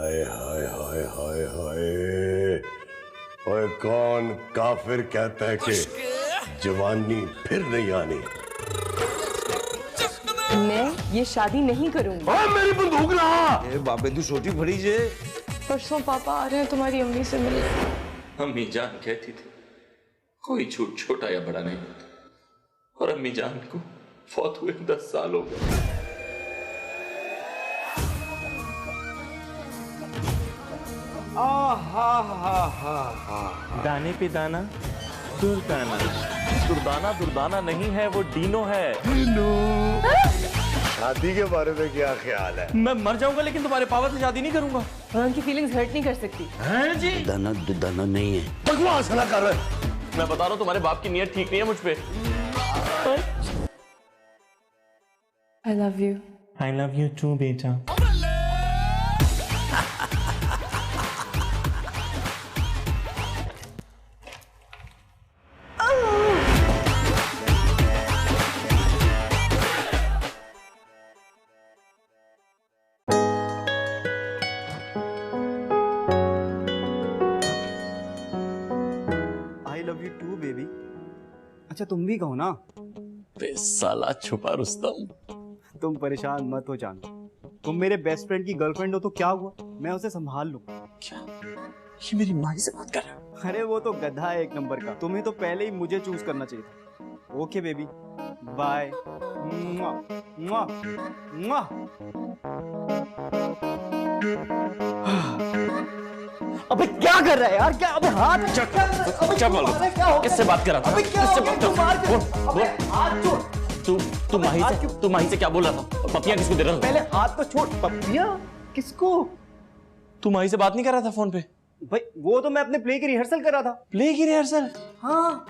हाय हाय हाय हाय हाय। ओए कौन काफिर कहता है कि जवानी फिर नहीं आनी? मैं ये शादी नहीं करूंगी। ओए मेरी बंदूक ला। ए बाबे तू छोटी बड़ी जे। परसों पापा आ रहे हैं तुम्हारी अम्मी से मिलने। अम्मी जान कहती थी कोई झूठ छोटा या बड़ा नहीं होता, और अम्मी जान को फौत हुए 10 साल हो गए। दाने पे दाना दुर्दाना, दुर्दाना दुर्दाना नहीं है, वो डीनो है। शादी के बारे में क्या ख्याल है? मैं मर जाऊंगा लेकिन तुम्हारे पापा से शादी नहीं करूंगा। और उनकी फीलिंग्स हर्ट नहीं कर सकती। हैं जी? दाना दुर्दाना नहीं है। बकवास ना कर। मैं बता रहा हूँ तुम्हारे बाप की नीयत ठीक नहीं है मुझ पे। I love you. I love you too बेटा। I love you too baby. अच्छा तुम भी कहो ना। बे साला छुपा रुस्तम। तुम परेशान मत हो जान, तुम मेरे बेस्ट फ्रेंड की गर्लफ्रेंड हो तो क्या हुआ, मैं उसे संभाल लूं। क्या ये मेरी माँ से बात कर रहा है? अरे वो तो गधा है एक नंबर का, तुम्हें तो पहले ही मुझे चूज करना चाहिए था। Okay baby bye. अबे क्या कर रहा है यार? क्या अबे हाथ क्या बोल रहा है? किससे बात कर रहा था? अबे क्या किससे हो बात गया? कर रहा था? बोल, अबे हाथ छोड़। तू माही से क्या बोल रहा था? पपियां किसको दे रहा था? पहले हाथ तो छोड़। पपियां किसको? तू माही से बात नहीं कर रहा था फोन पे? भाई वो तो मैं अपने प्ले की रिहर्सल कर रहा था। प्ले की रिहर्सल? हाँ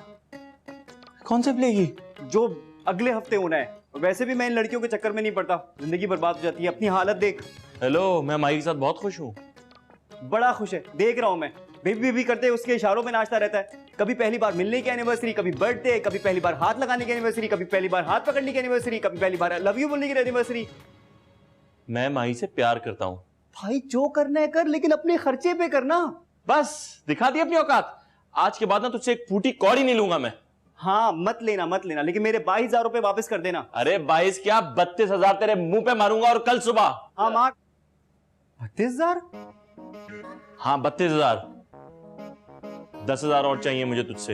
कौन से प्ले की? जो अगले हफ्ते होना है। वैसे भी मैं इन लड़कियों के चक्कर में नहीं पड़ता, जिंदगी बर्बाद हो जाती है। अपनी हालत देख। हेलो, मैं माही के साथ बहुत खुश हूँ। बड़ा खुश है, देख रहा हूं मैं। बेबी बेबी करते उसके इशारों में नाचता रहता है। कभी पहली बार मिलने की एनिवर्सरी, कभी बर्थडे, कभी पहली बार हाथ लगाने की एनिवर्सरी, कभी पहली बार हाथ पकड़ने की एनिवर्सरी, कभी पहली बार लव यू बोलने की एनिवर्सरी। मैं माही से प्यार करता हूँ। भाई जो करना है कर, लेकिन अपने खर्चे पे करना। बस दिखा दी अपनी औकात। आज के बाद ना तुझसे एक फूटी कौड़ी नहीं लूंगा मैं। हाँ मत लेना, लेकिन मेरे 22,000 रुपए वापस कर देना। अरे 22 क्या, 32,000 तेरे मुंह पे मारूंगा। और कल सुबह। हाँ मार। 32,000? हाँ 32,000। 10,000 और चाहिए मुझे तुझसे।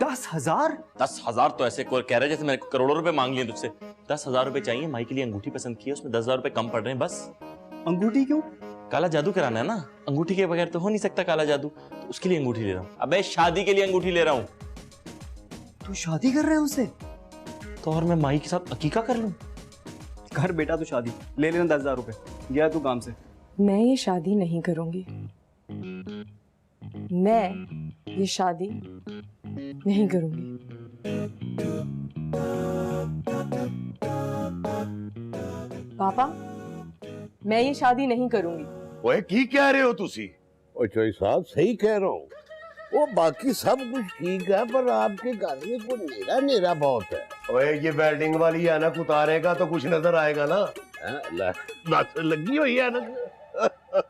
10,000? 10,000 तो ऐसे कह रहे जैसे मैंने करोड़ों रुपए मांग लिए तुझसे। 10,000 रुपए चाहिए। माई के लिए अंगूठी पसंद की है, उसमें 10,000 रुपए कम पड़ रहे हैं बस। अंगूठी क्यों? काला जादू कराना है ना, अंगूठी के बगैर तो हो नहीं सकता काला जादू, तो उसके लिए अंगूठी ले रहा हूँ। अबे शादी के लिए अंगूठी ले रहा हूँ। तू शादी कर रहे है उससे? तो और मैं माई के साथ अकीका कर लूं? कर बेटा तू शादी, ले लेना 10,000 रुपए। गया तू काम से। मैं ये शादी नहीं करूंगी। मैं ये शादी नहीं करूंगी। पापा मैं ये शादी नहीं करूंगी। ओए की कह रहे हो तुसी? ओ चोई साहब सही कह रहा हूँ। वो बाकी सब कुछ ठीक है, पर आपके घर में को नेरा नेरा बहुत है। ओए ये वेल्डिंग वाली ऐनक उतारेगा तो कुछ नजर आएगा ना। लगी हुई है ना।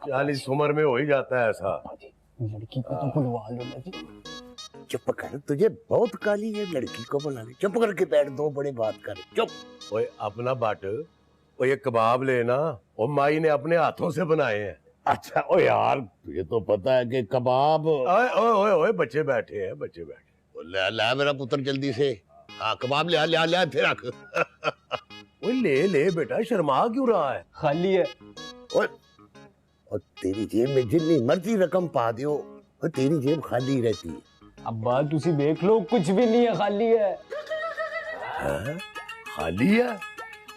40 उम्र में हो ही जाता है ऐसा। लड़की को तो बुलवा लो ना जी। चुप कर, तुझे बहुत काली है, लड़की को बुला ले। चुप करके बैठ, दो बड़े बात कर। चुप। ओए अपना बट, ओ ये कबाब लेना, और माई ने अपने हाथों से बनाए हैं। अच्छा ओ यार, तुझे तो पता है कि कबाब। ओए ओए ओए ओए बच्चे बैठे हैं, बच्चे बैठे। ले ला मेरा पुत्र जल्दी से। हाँ कबाब ले ले ले फिर रख। ओए ले ले बेटा, शर्मा क्यों रहा है? खाली है। और तेरी जेब में जितनी मर्जी रकम पा दियो, और तेरी जेब खाली रहती है। अब बात तुसी देख लो, कुछ भी नहीं है, खाली है। हाँ? खाली है?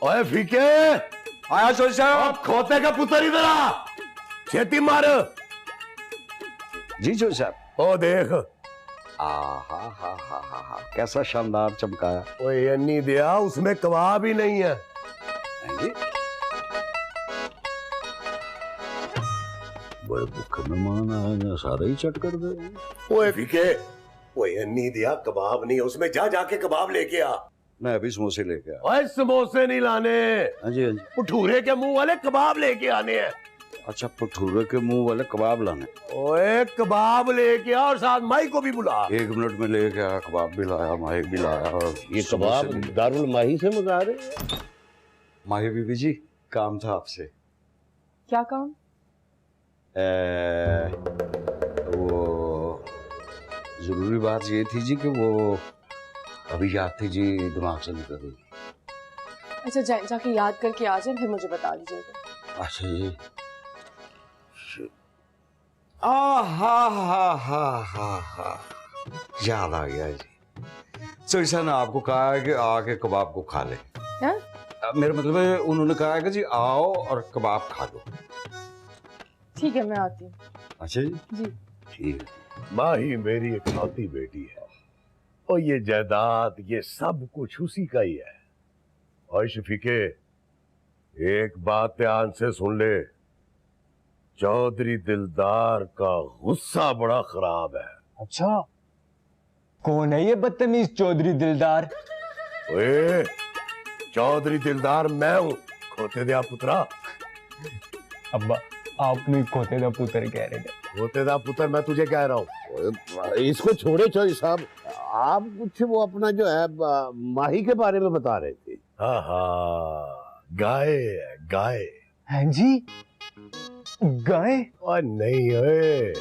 ओए फीके, आया चोर साहब। खोते का पुत्र इधर आ, छेती मार। जी चोर साहब। ओ देख। हा कैसा शानदार चमकाया। ओए अन्नी दिया, उसमें कबाब ही नहीं है। जी बड़े भूखे मेहमान आए, सारे ही चट कर दे। ओए फीके, ओए अन्नी दिया, कबाब नहीं है उसमें, जा जाके कबाब लेके आ। मैं अभी समोसे लेके आया। ओए समोसे नहीं लाने, हाँ जी हाँ जी। भटूरे के मुंह वाले कबाब लेके आने हैं। अच्छा, भटूरे के मुंह वाले कबाब लाने। ओए कबाब लेके आ और साथ माही को भी बुला। 1 मिनट में लेके आया, कबाब भी लाया, माही भी लाया। और ये कबाब दारुल माही से मंगा रहे? माही बीबी जी, काम था आपसे। क्या काम? वो जरूरी बात ये थी जी कि वो अभी याद थी जी, दिमाग से निकल गई। अच्छा जाके याद करके आ जाए, फिर मुझे बता दीजिएगा। अच्छा जी। हा याद आ गया जी। सरिसा ने आपको कहा है कि आके कबाब को खा ले। क्या? मेरा मतलब है, उन्होंने कहा है कि जी आओ और कबाब खा लो। ठीक है, मैं आती हूँ। अच्छा जी। जी ठीक है। माही मेरी इकलौती बेटी है और ये जायदाद, ये सब कुछ उसी का ही है। और शफीके, एक बात ध्यान से सुन ले, चौधरी दिलदार का गुस्सा बड़ा खराब है। अच्छा, कौन है ये बदतमीज चौधरी दिलदार? ओए, चौधरी दिलदार मैं हूं, खोते दिया पुत्रा। अब्बा, आपने खोते दा पुत्र कह रहे थे। खोते दा पुत्र मैं तुझे कह रहा हूँ। इसको छोड़े चौधरी साहब, आप कुछ वो अपना जो है माही के बारे में बता रहे थे। हाँ, गाय। हैं जी, गाय? और नहीं ओए,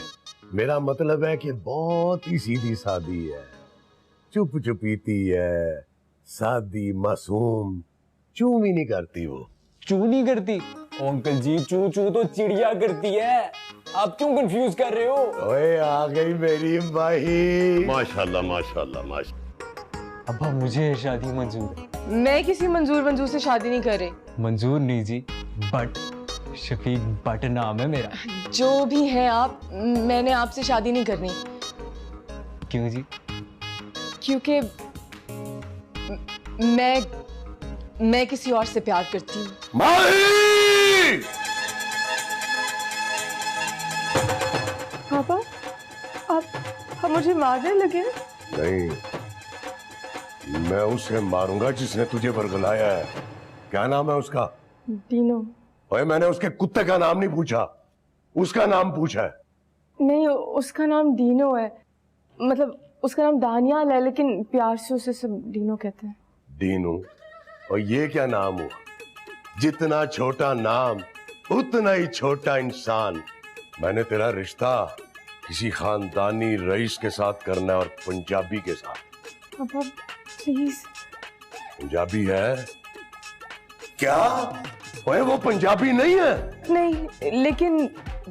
मेरा मतलब है कि बहुत ही सीधी सादी है, चुप चुपीती है, सादी मासूम, चू भी नहीं करती वो। चू नहीं करती? अंकल जी, चू चू तो चिड़िया करती है, आप क्यों कंफ्यूज कर रहे हो? ओए आ गई मेरी माही। माशाल्लाह माशाल्लाह माशाल्लाह। अब्बा, मुझे शादी मंजूर है। मैं किसी मंजूर से शादी नहीं कर रही। मंजूर नहीं जी, बट शफीक बट नाम है मेरा। जो भी है आप, मैंने आपसे शादी नहीं करनी। क्यों जी? क्योंकि मैं किसी और से प्यार करती हूँ। माही! पापा, आप मुझे मारने लगे? नहीं, मैं उसे मारूंगा जिसने तुझे बरगलाया है। क्या नाम है उसका? डीनो। ओए, मैंने उसके कुत्ते का नाम नहीं पूछा, उसका नाम पूछा है। नहीं, उसका नाम डीनो है, मतलब उसका नाम दानियाल है, लेकिन प्यार से उसे सब डीनो कहते हैं। डीनू? और ये क्या नाम हुआ? जितना छोटा नाम उतना ही छोटा इंसान। मैंने तेरा रिश्ता किसी खानदानी रईस के साथ करना है, और पंजाबी के साथ। पापा प्लीज। पंजाबी है क्या? ओए, वो पंजाबी नहीं है। नहीं, लेकिन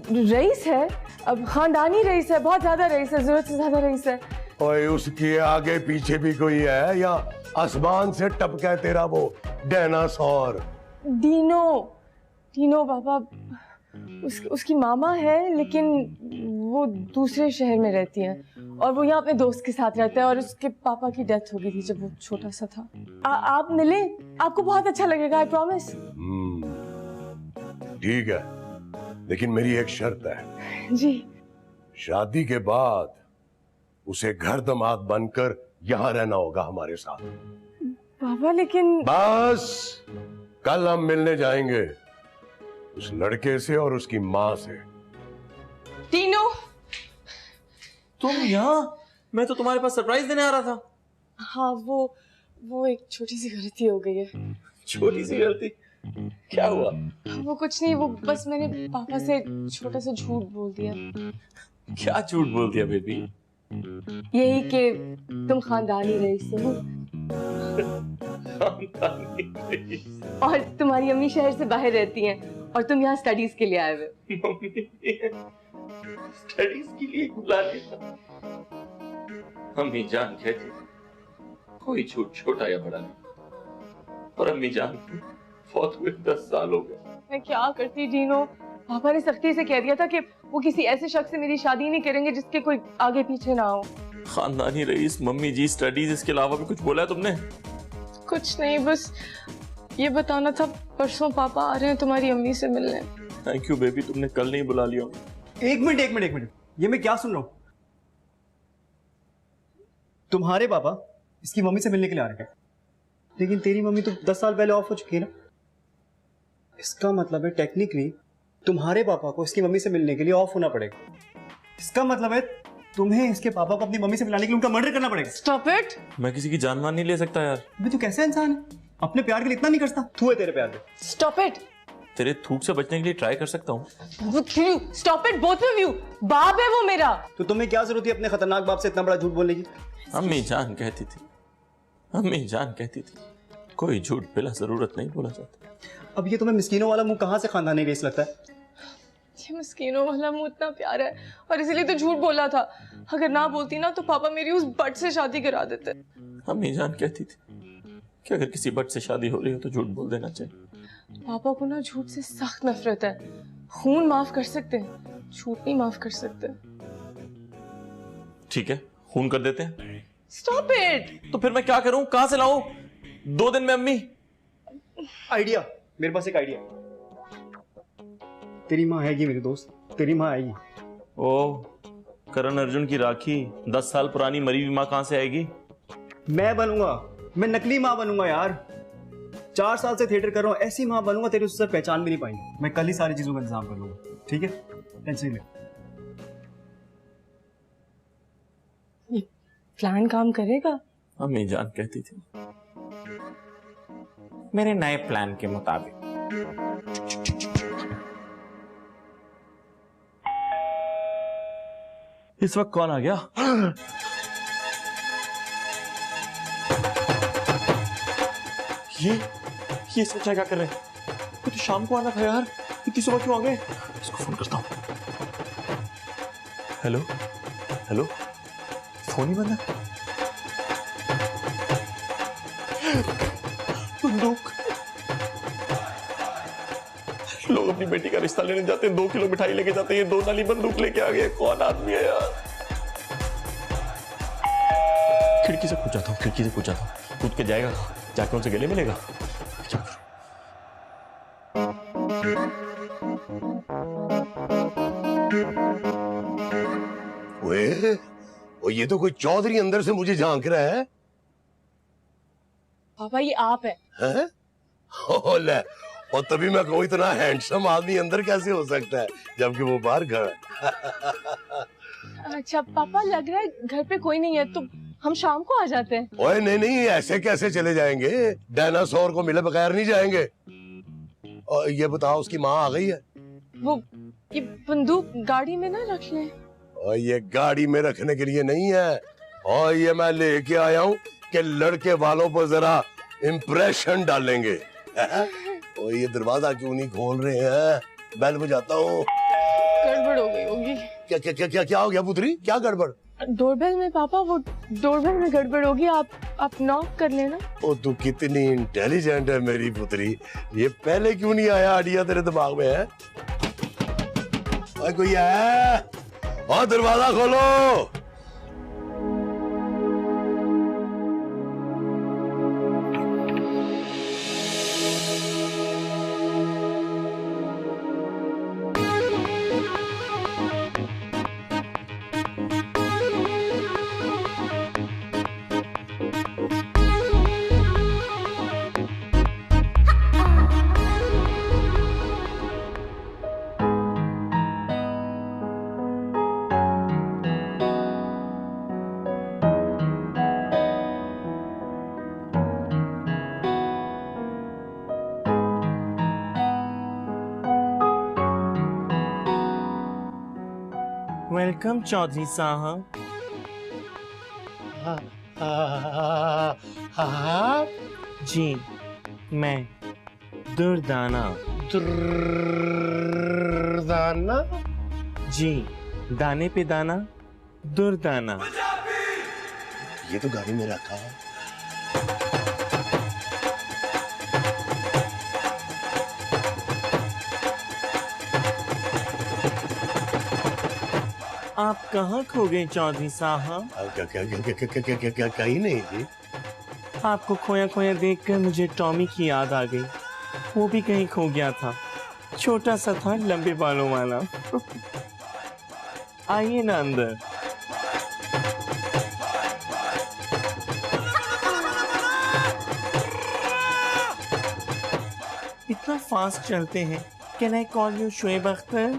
रईस है, अब खानदानी रईस है, बहुत ज्यादा रईस है, जरूरत से ज्यादा रईस है। ओए, उसके आगे पीछे भी कोई है या आसमान से टपका है तेरा वो डायनासोर? डीनो पापा, उसकी मामा है, लेकिन वो दूसरे शहर में रहती है, और वो यहाँ अपने दोस्त के साथ रहता है, और उसके पापा की डेथ हो गई थी जब वो छोटा सा था। आप मिले, आपको बहुत अच्छा लगेगा, आई प्रॉमिस। ठीक है, लेकिन मेरी एक शर्त है। जी। शादी के बाद उसे घर दामाद बनकर यहाँ रहना होगा हमारे साथ। पापा लेकिन। बस, कल हम मिलने जाएंगे उस लड़के से और उसकी माँ से। टीनू, तुम यहाँ? मैं तो तुम्हारे पास सरप्राइज देने आ रहा था। हाँ, वो एक छोटी सी गलती हो गई है। छोटी सी गलती? क्या हुआ? वो कुछ नहीं, वो बस मैंने पापा से छोटा सा झूठ बोल दिया। क्या झूठ बोल दिया बेबी? यही कि तुम खानदानी रईस हो और तुम्हारी अम्मी शहर से बाहर रहती हैं और तुम यहाँ स्टडीज के लिए आए हुए। स्टडीज के लिए बुला लिया? अम्मी जान कहती कोई झूठ छोटा या बड़ा नहीं, और अम्मी जान फौत हुए 10 साल हो गए। मैं क्या करती डीनो, पापा ने सख्ती से कह दिया था कि वो किसी ऐसे शख्स से मेरी शादी नहीं करेंगे जिसके कोई आगे पीछे ना हो। खानदानी रईस, मम्मी जी, स्टडीज, इसके अलावा भी कुछ बोला है तुमने? कुछ नहीं, बस ये बताना था परसों पापा आ रहे हैं तुम्हारी अम्मी से मिलने। थैंक यू बेबी, तुमने कल नहीं बुला लिया। एक मिनट, ये मैं क्या सुन रहा हूँ? तुम्हारे पापा इसकी मम्मी से मिलने के लिए आ रहे हैं, लेकिन तेरी मम्मी तो 10 साल पहले ऑफ हो चुकी है ना। इसका मतलब है टेक्निकली तुम्हारे पापा को इसकी मम्मी से मिलने के लिए ऑफ होना पड़ेगा। इसका मतलब है तुम्हें इसके पापा को अपनी मम्मी से मिलाने के लिए उनका मर्डर करना पड़ेगा। Stop it. मैं किसी की जान मान नहीं ले सकता यार। अबे तू कैसा इंसान है, अपने प्यार के लिए इतना नहीं करता? थू है तेरे प्यार पे। Stop it. तेरे थूक से बचने के लिए ट्राई कर सकता हूँ। Stop it both of you. बाप है वो मेरा। तो तुम्हें क्या जरूरत है अपने खतरनाक बाप से इतना बड़ा झूठ बोलने की? अम्मी जान कहती थी, अम्मी जान कहती थी कोई झूठ बिला जरूरत नहीं बोला जाता। अब ये तुम्हें मिस्कीनों वाला मुंह कहाँ से खानदानी रेस लगता है? ये मिस्कीनों वाला मुंह इतना प्यारा है और इसीलिए तो झूठ बोला था। अगर ना बोलती ना तो पापा मेरी उस बट से शादी करा देते। अम्मी जान कहती थी कि अगर किसी बट से शादी हो रही हो तो झूठ बोल देना चाहिए। पापा को ना झूठ से सख्त नफरत है। खून माफ कर सकते हैं, झूठ नहीं माफ कर सकते। ठीक है, खून कर देते हैं। Stop it. तो फिर मैं क्या करूं, कहां से लाऊं? 2 दिन में अम्मी। आइडिया, मेरे पास एक आइडिया। तेरी माँ आएगी मेरे दोस्त, तेरी माँ आएगी। ओ, करण अर्जुन की राखी 10 साल पुरानी मरी हुई माँ कहां से आएगी? मैं बनूंगा, मैं नकली माँ बनूंगा यार। 4 साल से थिएटर कर रहा हूँ, ऐसी माँ बनूंगा तेरे उससे पहचान भी नहीं पाएंगे। मैं कल ही सारी चीजों का इंतजाम कर लूंगा, ठीक है? टेंशन ले। ये प्लान काम करेगा? अम्मी जान कहती थी मेरे नए प्लान के मुताबिक। इस वक्त कौन आ गया? ये सोचा क्या कर रहे हैं? तो शाम को आना था यार, इतनी सुबह क्यों आ गए? इसको फोन करता हूं। हेलो हेलो, फोन ही बंद है। बंदूक। लोग अपनी बेटी का रिश्ता लेने जाते हैं, 2 किलो मिठाई लेके जाते हैं, ये 2 नाली बंदूक लेके आ गए। कौन आदमी है यार? खिड़की से कूद जाता हूँ, खिड़की से कूद जाता हूँ। कूद के जाएगा, जाके उनसे गले मिलेगा। क्या करूं? ओए, ये तो कोई चौधरी अंदर से मुझे झांक रहा है। पापा ये आप है। हैं? ओ ले, और तभी मैं कहूँ इतना हैंडसम आदमी अंदर कैसे हो सकता है जबकि वो बाहर खड़ा है। अच्छा पापा, लग रहा है घर पे कोई नहीं है तो हम शाम को आ जाते हैं। ओए नहीं नहीं, ऐसे कैसे चले जाएंगे? डायनासोर को मिले बगैर नहीं जाएंगे। और ये बताओ उसकी माँ आ गई है? वो ये बंदूक गाड़ी में ना रख लें। और ये गाड़ी में रखने के लिए नहीं है, और ये मैं लेके आया हूँ कि लड़के वालों पर जरा इम्प्रेशन डालेंगे। और ये दरवाजा क्यों नहीं खोल रहे हैं? बेल बजाता हूँ। गड़बड़ हो गई होगी। क्या क्या क्या क्या क्या हो गया पुत्री? क्या गड़बड़? डोरबेल में पापा, वो डोरबेल में गड़बड़ होगी। आप नॉक कर लेना। ओ तू कितनी इंटेलिजेंट है मेरी पुत्री। ये पहले क्यों नहीं आया आइडिया तेरे दिमाग में? है ओए कोई है? और दरवाजा खोलो। वेलकम चौधरी साहब। जी मैं दुर्दाना। दाना? जी दाने पे दाना, दुर्दाना। ये तो गाड़ी में रखा है। आप कहाँ खो गए चौधरी साहब? क्या क्या क्या क्या क्या क्या क्या क्या कहीं नहीं जी। आपको खोया खोया देखकर मुझे टॉमी की याद आ गई। वो भी कहीं खो गया था, छोटा सा था, लंबे बालों वाला। आइए ना अंदर। इतना फास्ट चलते हैं, Can I call you Shoaib Akhtar?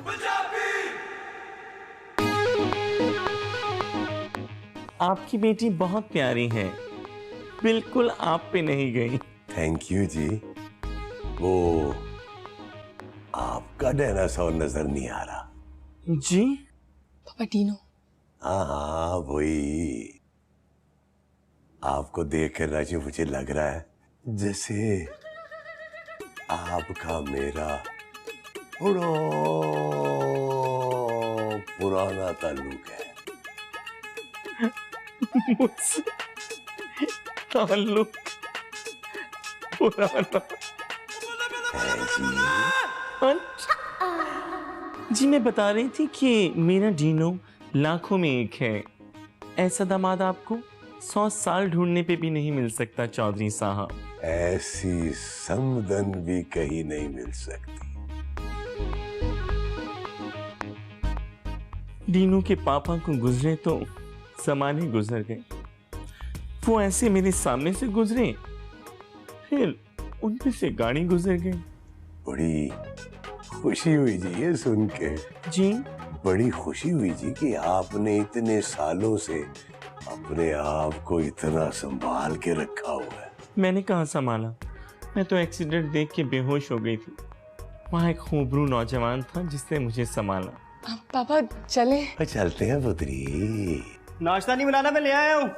आपकी बेटी बहुत प्यारी है, बिल्कुल आप पे नहीं गई। थैंक यू जी। वो आपका डायनासोर नजर नहीं आ रहा। जी? पापा डीनो। हाँ वही। आपको देखकर राजू मुझे लग रहा है जैसे आपका मेरा बड़ा पुराना ताल्लुक है। मुझसे ताल्लुक पुराना है जी। जी मैं बता रही थी कि मेरा डीनो लाखों में एक है। ऐसा दामाद आपको 100 साल ढूंढने पे भी नहीं मिल सकता चौधरी साहब। ऐसी समदन भी कहीं नहीं मिल सकती। डीनू के पापा को गुजरे तो जमाने गुजर गए। वो ऐसे मेरे सामने से गुजरे, फिर उनपे से गाड़ी गुजर गई। बड़ी खुशी हुई जी ये सुन के। जी? बड़ी खुशी हुई जी कि आपने इतने सालों से अपने आप को इतना संभाल के रखा हुआ है। मैंने कहाँ संभाला, मैं तो एक्सीडेंट देख के बेहोश हो गई थी। वहाँ एक खूबरू नौजवान था जिसने मुझे संभाला। पापा चले? चलते हैं पुत्री। नाश्ता नहीं बनाना, मैं ले आया हूँ।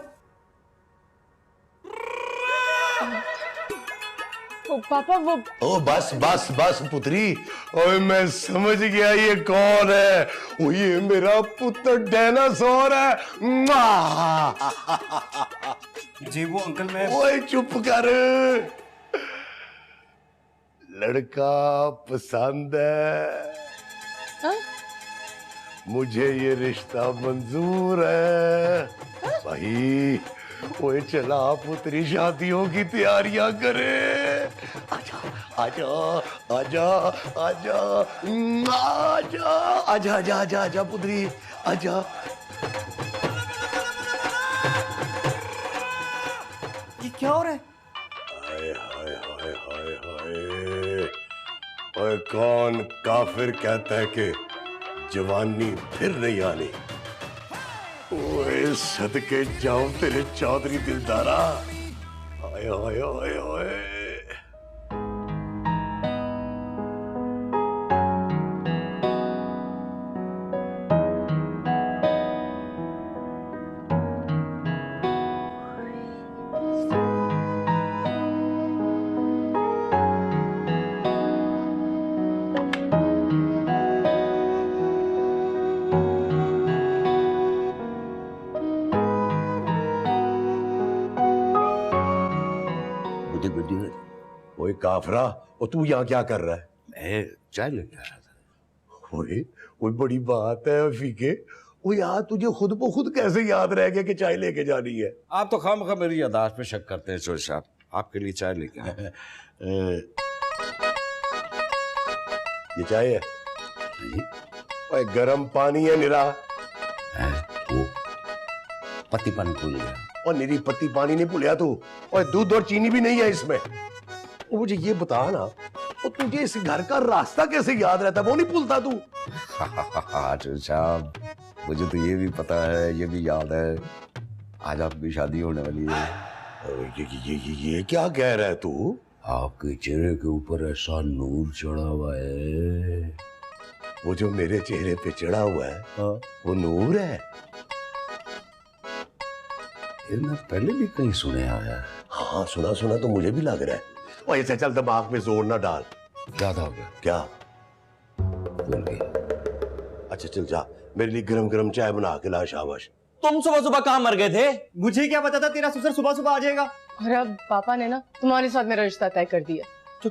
पापा वो ओ बस बस बस पुत्री। ओए मैं समझ गया ये कौन है। ओ ये मेरा पुत्र डायनासोर है। जी वो अंकल मैं। ओए चुप कर। लड़का पसंद है। हाँ? मुझे ये रिश्ता मंजूर है। भाई ओए चला पुत्री शादियों की तैयारियां करे। आजा आजा आजा आजा आजा आजा आजा आजा आजा पुत्री आजा। ये क्या हो रहा है? हाय हाय हाय हाय हाय। ओए कौन काफिर कहता है कि जवानी फिर नहीं आनी। ओए सदके जाऊं तेरे चौधरी दिलदारा। हाय हाय हाय हाय। ओए काफरा, और तू यहाँ क्या कर रहा है? मैं चाय लेके आ रहा था। ओए कोई बड़ी बात है फीके। ओ यार तुझे खुद को खुद कैसे याद रह गया कि चाय लेके जानी है? आप तो खामखा मेरी यादाश्त पे शक करते हैं चोर साहब। आपके लिए चाय लेके आया। ये चाय है? ओए गरम पानी है निरा। वो पति पानी भूल गया। और निरी पत्ती पानी नहीं भूलिया तू। और दूध और चीनी भी नहीं है इसमें। ओ मुझे ये बता ना, और तुझे इस घर का रास्ता कैसे याद रहता, वो नहीं भूलता तू? चोर साहब मुझे तो ये भी पता है, ये भी याद है, आज आपकी शादी होने वाली है। ये क्या कह रहा है तू? आपके चेहरे के ऊपर ऐसा नूर चढ़ा हुआ है। वो जो मेरे चेहरे पे चढ़ा हुआ है, हाँ, वो नूर है। ये मैं पहले भी कहीं सुने आया। हाँ सुना सुना तो मुझे भी लग रहा है। और ऐसे चल दिमाग में जोर ना डाल। याद आ गया। क्या? भूल गई। अच्छा चल जा, मेरे लिए गरम गरम चाय बना के ला शाबाश। तुम सुबह सुबह कहाँ मर गए थे? मुझे क्या पता था तेरा ससुर सुबह सुबह आ जाएगा। और अब पापा ने ना तुम्हारे साथ मेरा रिश्ता तय कर दिया। तो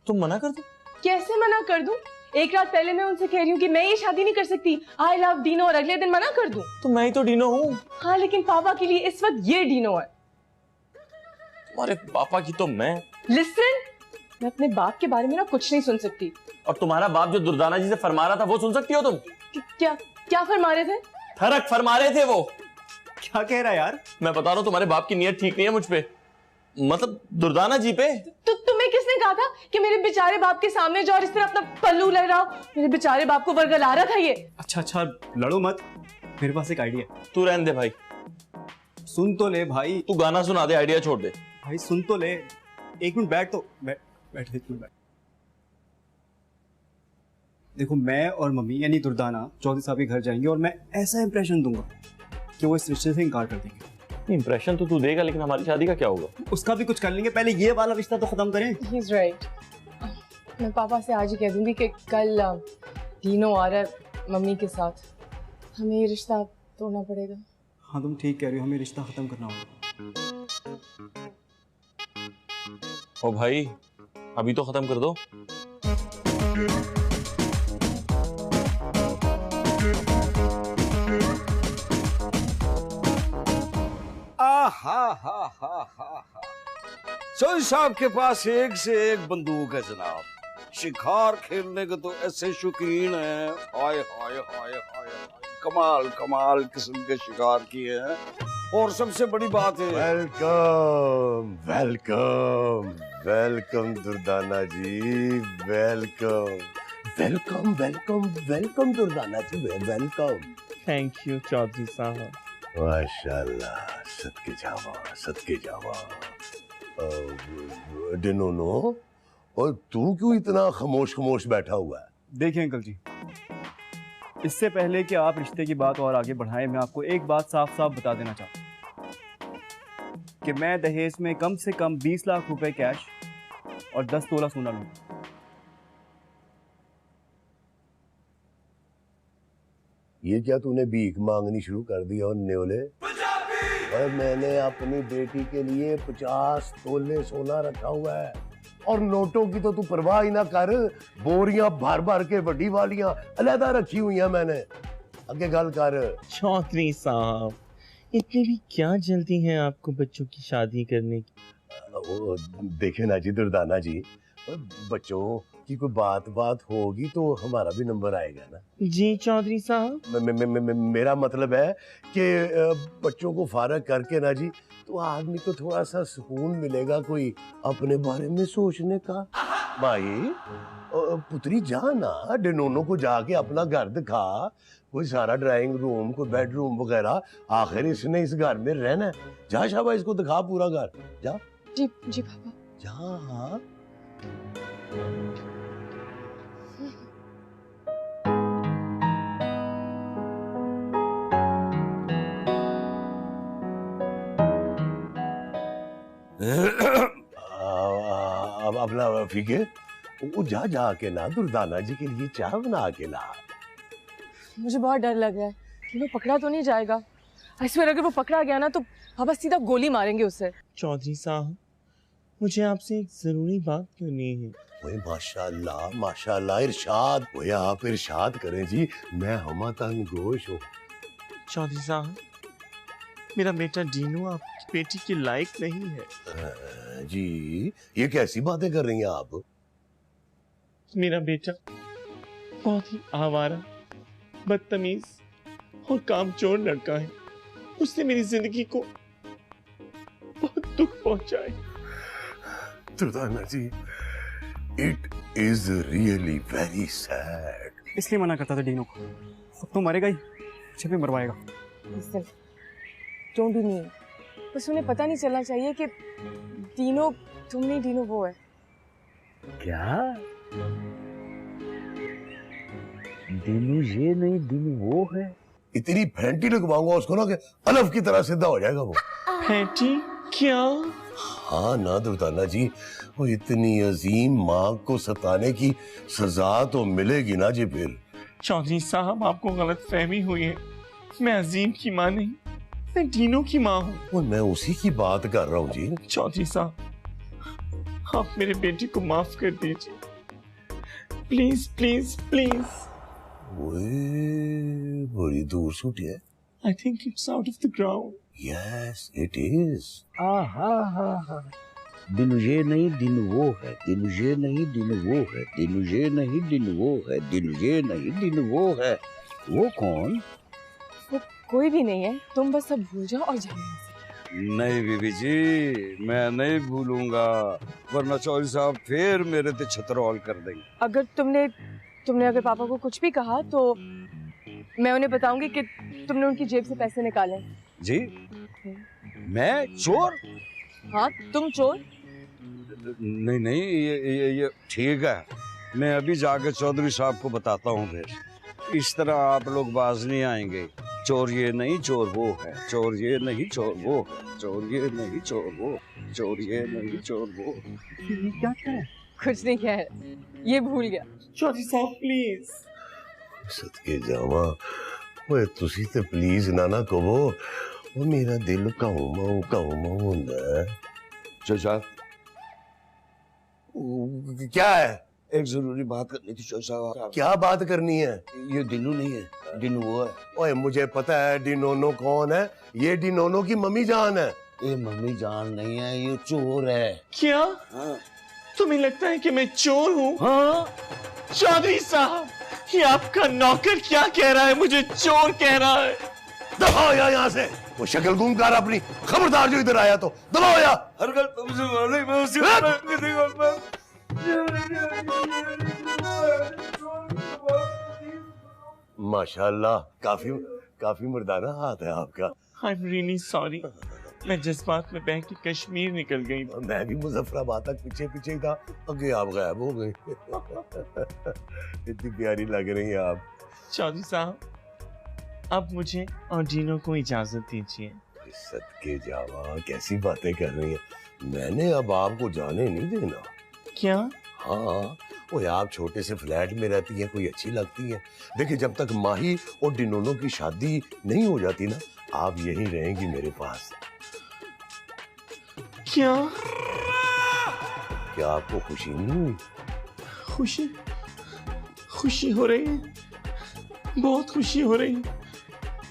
तुम मना कर दो। कैसे मना कर दूं? एक रात पहले मैं उनसे कह रही हूँ कि मैं ये शादी नहीं कर सकती, आई लव डीनो, और अगले दिन मना कर दूं। तो मैं ही तो डीनो हूँ। हाँ लेकिन पापा के लिए इस वक्त ये डीनो है। तुम्हारे पापा की तो मैं। लिसन, मैं अपने बाप के बारे में ना कुछ नहीं सुन सकती। और तुम्हारा बाप जो दुर्दाना जी से फरमा रहा था वो सुन सकती हो तुम? क्या क्या फरमा रहे थे? थरक फरमा रहे थे वो। क्या कह रहा है यार? मैं बता रहा हूँ तुम्हारे बाप की नीयत ठीक नहीं है मुझ पे, मतलब दुर्दाना जी पे। तो तुम्हें किसने कहा था कि मेरे बेचारे बाप के सामने जो और इस तरह अपना पल्लू लग रहा हो? मेरे बेचारे बाप को वर्गला रहा था ये। अच्छा लड़ो मत, मेरे पास एक आइडिया। तू रहने दे भाई, सुन तो ले भाई। तू गाना सुना दे, आइडिया छोड़ दे। भाई सुन तो ले, एक मिनट बैठ तो बैठ एक मिनट बैठ। देखो मैं और मम्मी यानी दुर्दाना चौधरी साहब के घर जाएंगे और मैं ऐसा इंप्रेशन दूंगा कि वो इस रिश्ते से इनकार कर देंगे। इंप्रेशन तो तू देगा, लेकिन हमारी शादी का क्या होगा? उसका भी कुछ कर लेंगे, पहले ये वाला रिश्ता तो खत्म करें। He's right. मैं पापा से आज ही कह दूंगी कि कल तीनों आ रहा है मम्मी के साथ, हमें ये रिश्ता तोड़ना पड़ेगा। हाँ तुम ठीक कह रही हो, हमें रिश्ता खत्म करना होगा। ओ भाई, अभी तो खत्म कर दो। चौधरी साहब के पास एक से एक बंदूक है जनाब। शिकार खेलने के तो ऐसे शौकीन हैं, हाय हाय हाय हाय, कमाल कमाल किस्म के शिकार किए हैं। और सबसे बड़ी बात है, welcome welcome welcome Durdana ji, welcome welcome welcome welcome Durdana ji, welcome. Thank you Chaudhary साहब। माशाल्लाह, सदके जावा। डिनोनो, और तू क्यों इतना खामोश खामोश बैठा हुआ है? देखिए अंकल जी, इससे पहले कि आप रिश्ते की बात और आगे बढ़ाएं, मैं आपको एक बात साफ साफ बता देना चाहता हूं कि मैं दहेज में कम से कम 20 लाख रुपए कैश और 10 तोला सोना लूंगा। ये क्या तूने भीख मांगनी शुरू कर दी? और न्योले, और मैंने अपनी बेटी के लिए 50 तोले सोना रखा हुआ है, और नोटों की तो तू परवाह ही ना कर। बोरियां भर भर के वड्डी वालियां अलहदा रखी हुई हैं मैंने। आगे गल कर। चौधरी साहब, इतनी भी क्या जल्दी है आपको बच्चों की शादी करने की? वो देखे ना जी दुर्दाना जी, बच्चों की कोई बात होगी तो हमारा भी नंबर आएगा ना। जी चौधरी साहब। मेरा मतलब है कि बच्चों को फारग करके ना जी, तो आदमी को थोड़ा सा सुकून मिलेगा, कोई अपने बारे में सोचने का। भाई पुत्री जा ना, डिनोनो को जाके अपना घर दिखा, कोई सारा ड्राइंग रूम, कोई बेडरूम वगैरह, आखिर इसने इस घर में रहना है। जा शाबाश, इसको दिखा पूरा घर, जा। जी जी पापा। जा। अब अपना फीके वो जा के ना दुर्दाना जी के लिए चाय बना के ला। मुझे बहुत डर लग रहा है कि वो पकड़ा तो नहीं जाएगा। ऐसे अगर वो पकड़ा गया ना तो पापा सीधा गोली मारेंगे उसे। चौधरी साहब, मुझे आपसे एक जरूरी बात करनी है। ओए माशाल्लाह माशाल्लाह, इरशाद। ओए आप इरशाद करें जी, मैं हमा तंग गोश हूँ। चौधरी साहब, मेरा बेटा डीनू आपकी बेटी के लायक नहीं है। जी ये कैसी बातें कर रही हैं आप? मेरा बेटा बहुत ही आवारा, बदतमीज और कामचोर लड़का है। उसने मेरी जिंदगी को बहुत दुख पहुंचाए। Durdana ji, it is really very sad. इसलिए मना करता था डीनो को, अब तो मरेगा ही, मुझे भी मरवाएगा। डोंट बी मीन, बस उन्हें पता नहीं चलना चाहिए कि डीनो तुम नहीं, डीनो वो है। क्या? डीनू ये नहीं, डीनू वो है। इतनी फेंटी लगवाऊंगा उसको ना कि अलफ की तरह सीधा हो जाएगा वो। फेंटी? क्या? हाँ ना दुर्दाना जी, वो इतनी अजीम माँ को सताने की सजा तो मिलेगी ना जी फिर। चौधरी साहब, आपको गलत फहमी हुई है। मैं अजीम की माँ नहीं, मैं डीनो की माँ हूँ। और मैं उसी की बात कर रहा हूँ जी। चौधरी साहब, आप मेरे बेटे को माफ कर दीजिए, प्लीज प्लीज प्लीज। ओए बड़ी दूर से उठी है। I think it's out of the ground. Yes, it is. हाँ। दिनू ये नहीं, दिनू वो है। दिनू ये नहीं, दिनू वो है। दिनू ये नहीं, दिनू वो है। दिनू ये नहीं, दिनू वो है। वो कौन? वो कोई भी नहीं है, तुम बस सब भूल जाओ और जाओ यहाँ से। नहीं बीबी जी, मैं नहीं भूलूंगा, वरना चौधरी साहब फिर मेरे पे छतरौल कर देंगे। अगर तुमने अगर पापा को कुछ भी कहा तो मैं उन्हें बताऊंगी कि तुमने उनकी जेब से पैसे निकाले। जी? मैं चोर? हाँ, तुम चोर? नहीं नहीं, ये ठीक है, मैं अभी जाके चौधरी साहब को बताता हूँ। फिर इस तरह आप लोग बाज नहीं आएंगे। चोर ये नहीं चोर वो है, चोर ये नहीं चोर वो है, चोर ये नहीं चोर वो, चोर ये नहीं चोर वो। ये क्या कह रहा है? कुछ नहीं कह रहा, ये भूल गया। चौधरी साहब प्लीज। सदके जावा, ओए तुसी ते प्लीज ना ना कहो, वो मेरा दिल काऊ हुंदा है। चौधरी साहब, क्या है? एक जरूरी बात करनी थी चौधरी साहब। क्या बात करनी है? ये दिनू नहीं है, दिनू वो है। ओए मुझे पता है डिनोनो कौन है, ये डिनोनो की मम्मी जान है। ये मम्मी जान नहीं है, ये चोर है। क्या? हाँ। तुम्हें लगता है कि मैं चोर हूँ? हाँ? चौधरी साहब, ये आपका नौकर क्या कह रहा है? मुझे चोर कह रहा है। दबाओ यहाँ से, वो शक्ल गुम कर अपनी, खबरदार जो इधर आया तो दबाओ या। हर गल तुमसे वाले मैं उसी माशाल्लाह, काफी मर्दाना हाथ है आपका। I'm really sorry. मैं जज्बात में बह के कश्मीर निकल गई। मैं भी मुजफ्फराबाद तक पीछे ही था, आगे आप गायब हो गए। इतनी प्यारी लग रही हैं आप। चौधरी साहब, अब मुझे और डीनो को इजाजत दीजिए। सदके जावा, कैसी बातें कर रही हैं। मैंने अब आपको जाने नहीं देना। क्या? हाँ, वो आप छोटे से फ्लैट में रहती हैं, कोई अच्छी लगती है। देखिए, जब तक माही और डिनोनो की शादी नहीं हो जाती ना, आप यहीं रहेंगी मेरे पास। क्या? क्या आपको खुशी नहीं हुई? खुशी हो रही है, बहुत खुशी हो रही है।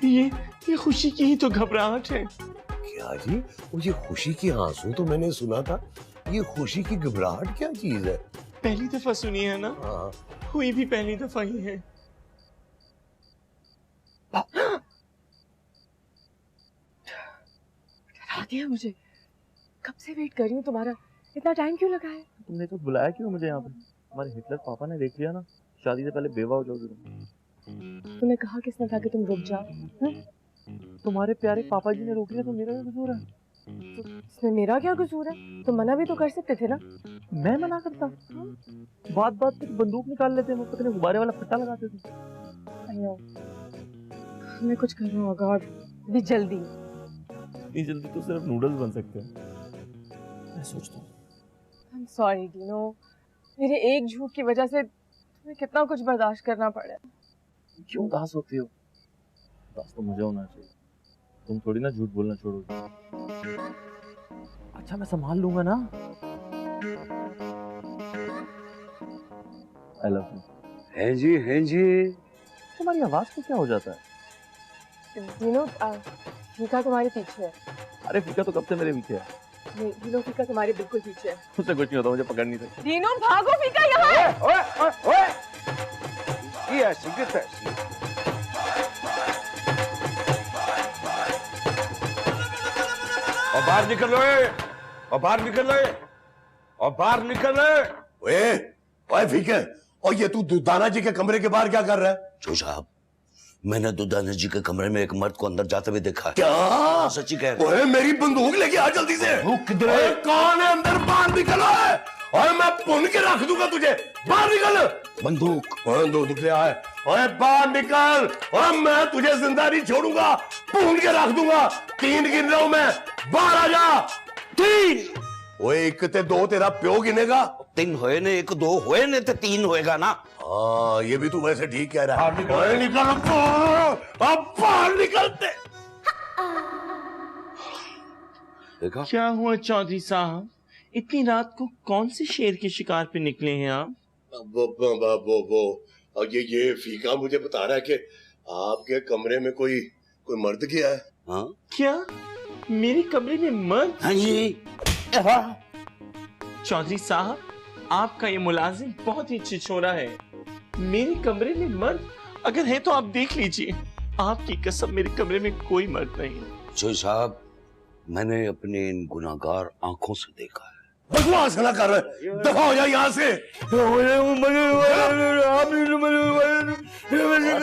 ये खुशी की ही तो घबराहट है। क्या जी? वो ये खुशी की आंसू तो मैंने सुना था, ये खुशी की घबराहट क्या चीज है? पहली दफा सुनी है ना? हाँ। हुई भी पहली दफा ही है। डरा दिया मुझे। कब से वेट कर रही हूँ तुम्हारा, इतना टाइम क्यों लगा है? तुमने तो बुलाया क्यों मुझे यहाँ पे? हमारे हिटलर पापा ने देख लिया ना, शादी से पहले बेवा हो जाओगे तुम। तुम्हें कहा किसने था कि तुम रुक जाओ? तुम्हारे प्यारे पापा जी ने रोक लिया तो मेरा क्या कसूर है? तो इसमें मेरा क्या कसूर है? तुम मना भी तो कर सकते थे ना। मैं मना करता? बात पे बंदूक निकाल लेते, वो पता नहीं गुब्बारे वाला फट्टा लगाते थे। मैं कुछ कर रहा होगा और भी जल्दी। इतनी जल्दी तो सिर्फ नूडल्स बन सकते हैं, मैं सोचता हूँ। I'm sorry, डीनो, मेरे एक झूठ की वजह से तुम्हें कितना कुछ बर्दाश्त करना पड़ा। क्यों उदास होती हो? उदास तो मुझे होना चाहिए, तुम थोड़ी ना झूठ बोलना छोड़ोगे। अच्छा, मैं संभाल लूंगा ना। I love you। हैं जी। तुम्हारी आवाज को क्या हो जाता है? डीनो, फीका तुम्हारे पीछे है। अरे फीका तो कब से मेरे पीछे है। डीनो, फीका तुम्हारे बिल्कुल पीछे है। उससे कुछ नहीं होता, मुझे पकड़ नहीं सकती। डीनो भागो, फीका यहाँ है। ओए ये ऐसी की तैसी। और बाहर निकलो। ओए फीके, और ये तू दाना जी के कमरे के बाहर क्या कर रहा है? जो साहब, मैंने दुदाना जी के कमरे में एक मर्द को अंदर जाते हुए देखा। क्या? सच्ची कह रहा ओए मेरी बंदूक लेके आ जल्दी से। किधर ओए कौन है अंदर? बाहर निकलो है, और मैं पुन के रख दूंगा तुझे। बाहर निकल। बंदूक ले आए। ओए बाहर निकल, और मैं तुझे जिंदा नहीं छोड़ूंगा, पून के रख दूंगा। 3 गिन रहा हूं मैं, बाहर आ जा। 3। ओए 1 ते 2 तेरा प्यो गिनेगा। 3 होए ने, 1 2 होए ने तो 3 होएगा ना। हाँ, ये भी तू वैसे ठीक कह रहा है। ओए निकल, अब बाहर निकलते। देखा? क्या हुआ चौधरी साहब, इतनी रात को कौन से शेर के शिकार पे निकले हैं आप? वो ये फीका मुझे बता रहा है कि आपके कमरे में कोई मर्द गया है। हाँ? क्या मेरे कमरे में मर्द? हाँ जी। चौधरी साहब, आपका ये मुलाजिम बहुत ही छिछोरा है। मेरे कमरे में मर्द अगर है तो आप देख लीजिए। आपकी कसम, मेरे कमरे में कोई मर्द नहीं है। जो साहब, मैंने अपने इन गुनाहगार आंखों से देखा है। बकवास ना कर, दफा हो जा यहाँ से।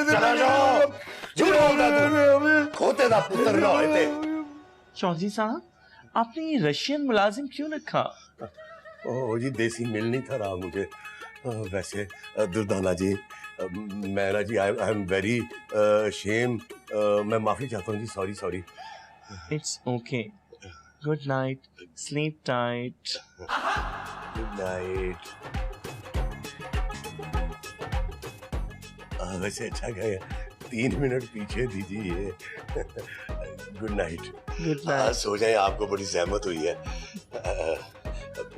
चला जाओ, झूठ बोलता तू, खोते दा पुत्र ना होते। चौधरी साहब, आपने ये रशियन मुलाजिम क्यों रखा? ओ जी, देसी मिल नहीं था रहा मुझे। वैसे दुर्दाना जी, मैं ना जी, आई एम वेरी शेम, मैं माफी चाहता हूँ जी, sorry sorry. It's okay, good night, sleep tight. Good night. वैसे अच्छा गया, 3 मिनट पीछे दीजिए। Good night. Good night. सो जाए, आपको बड़ी सहमत हुई है।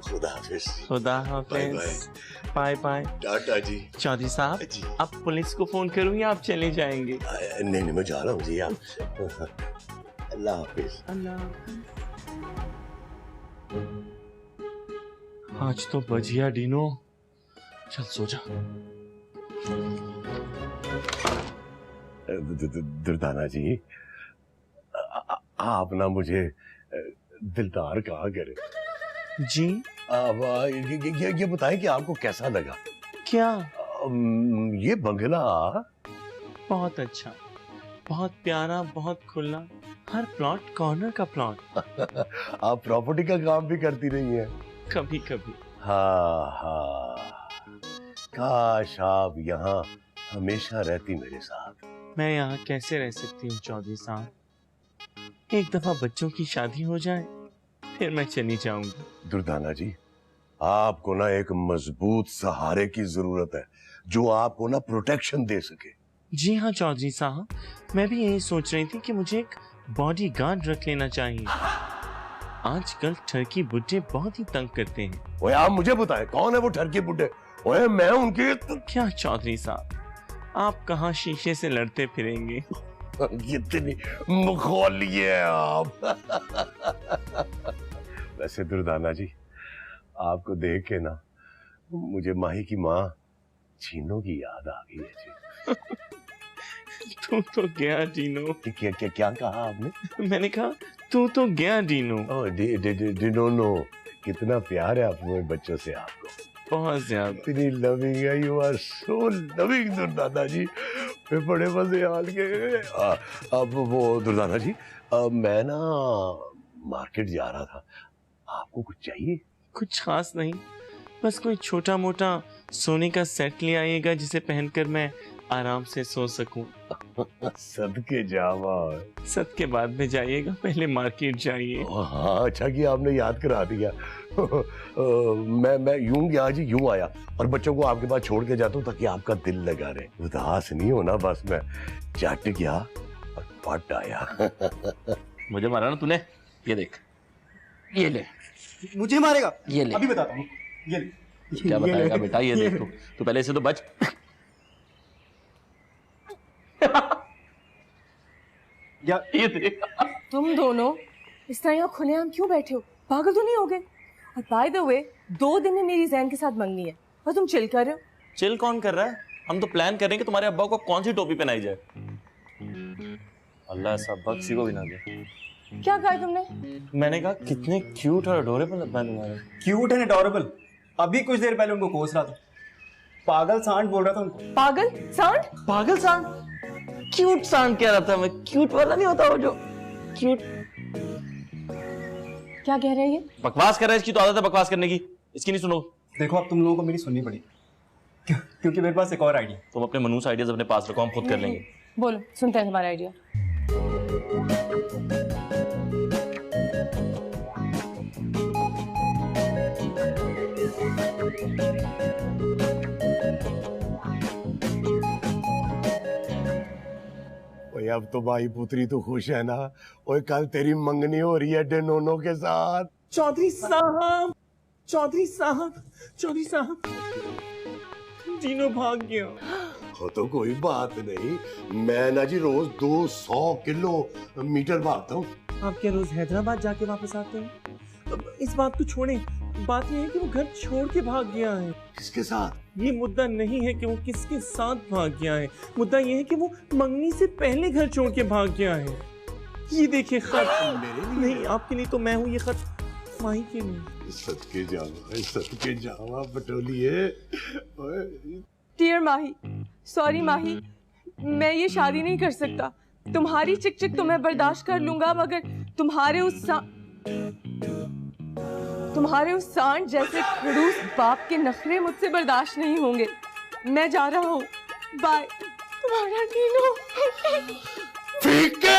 खुदा हाफिज। खुदा हाफिज। Bye bye. टाटा जी। चौधरी साहब, जी। आप पुलिस को फोन करूँ या आप चले जाएंगे? नहीं नहीं, मैं जा रहा हूँ जी। आप अल्लाह हाफिज। अल्लाह। आज तो बच गया डीनो, चल सो जा। दुर्दाना जी, आप ना मुझे दिलदार कहा करें जी। ये बताएं कि आपको कैसा लगा? क्या? ये बंगला बहुत अच्छा, बहुत प्यारा, बहुत खुला, हर प्लॉट कॉर्नर का प्लॉट। आप प्रॉपर्टी का काम भी करती रही हैं? कभी कभी। हाँ हाँ, काश आप यहाँ हमेशा रहती मेरे साथ। मैं यहाँ कैसे रह सकती हूँ चौधरी साहब? एक दफा बच्चों की शादी हो जाए फिर मैं चली जाऊंगी। दुर्दाना जी, आपको ना एक मजबूत सहारे की जरूरत है जो आपको ना प्रोटेक्शन दे सके। जी हाँ चौधरी साहब, मैं भी यही सोच रही थी कि मुझे एक बॉडी गार्ड रख लेना चाहिए। आजकल ठरकी बुड्ढे बहुत ही तंग करते हैं। ओए आप मुझे बताएं, कौन है वो ठरकी बुड्ढे? ओए मैं उनके क्या चौधरी साहब, आप कहाँ शीशे से लड़ते फिरेंगे? कितनी मखौली है आप। वैसे दुर्दाना जी, आपको देख के ना मुझे माही की माँ चीनों की याद आ गई है जी। तू तो गया डीनो। क्या कहा आपने? मैंने कहा तू तो गया डीनो। डिनोनो, कितना प्यार है अपने बच्चों से आपको। बहुत ज्यादा। इतनी लविंग है, you are so loving Durdana ji. मैं बड़े मजे हाल के। अब वो दुर्दाना जी, मैं ना मार्केट जा रहा था, आपको कुछ चाहिए? कुछ खास नहीं, बस कोई छोटा मोटा सोने का सेट ले आइएगा जिसे पहनकर मैं आराम से सो सकूं। सदके जावा। सद के बाद में जाइएगा, पहले मार्केट जाइए। हाँ, अच्छा किया आपने याद करा दिया। मैं यूं गया जी, यूं आया और बच्चों को आपके पास छोड़ के जाता हूँ ताकि आपका दिल लगा रहे। उदास नहीं होना, बस मैं चट गया और पट आया। मुझे मारा ना तूने, ये देख, ये ले। मुझे मारेगा? ये ले। अभी बताता हूँ। ये ले। क्या बताएगा बेटा, ये देख तू पहले से तो बच। ये देख। तुम दोनों इस तरह यहाँ खुलेआम क्यों बैठे हो? पागल तो नहीं हो गए? और बाय द वे, 2 दिन में मेरी जैन के साथ मंगनी है और तुम चिल कर रहे हो। चिल कौन कर रहा है? हम तो प्लान कर रहे हैं कि तुम्हारे अब्बा को कौन सी टोपी पहनाई जाए। अल्लाह ऐसा बख्शी को भी ना दे। क्या कहा तुमने? मैंने कहा कितने क्यूट और अडोरेबल लगता है तुम्हारे। Cute and adorable? अभी कुछ देर पहले उनको कोस रहा था। पागल सांड बोल रहा था उनको। पागल सांड? पागल सांड? क्यूट सांड कह रहा था मैं। क्यूट वाला नहीं होता वो जो क्यूट। क्या कह रहे हैं ये? बकवास कर रहा है, इसकी तो आदत है बकवास करने की। इसकी नहीं सुनो। देखो अब तुम लोगों को मेरी सुननी पड़ी क्योंकि मेरे पास एक और आइडिया। तुम अपने मनूस आइडियाज अपने पास रखो, हम खुद कर लेंगे। बोलो, सुनते हैं तुम्हारा आइडिया। ओए अब तो भाई पुत्री तो खुश है ना? ओए कल तेरी मंगनी हो रही है डेनोनो के साथ। चौधरी साहब, चौधरी साहब, चौधरी साहब, डीनो भाग गया। हो तो कोई बात नहीं, मैं ना जी रोज 200 किलोमीटर भागता हूँ। आप क्या रोज हैदराबाद जाके वापस आते हैं? अब इस बात को छोड़ें, बात यह है कि वो घर छोड़ के भाग गया है। किसके साथ? ये मुद्दा नहीं है कि वो किसके साथ भाग गया है, मुद्दा ये है कि वो मंगनी से पहले घर छोड़ के भाग गया है। ये देखिए खत। नहीं आपके लिए तो मैं हूँ, ये खत माही के लिए। सदके जावा बटोलिए। डियर माही, सॉरी माही, मैं ये शादी नहीं कर सकता। तुम्हारी चिक चिक तो मैं बर्दाश्त कर लूंगा, मगर तुम्हारे उस सांड जैसे खड़ूस बाप के नखरे मुझसे बर्दाश्त नहीं होंगे। मैं जा रहा हूँ, बाय। तुम्हारा डीनो। फीके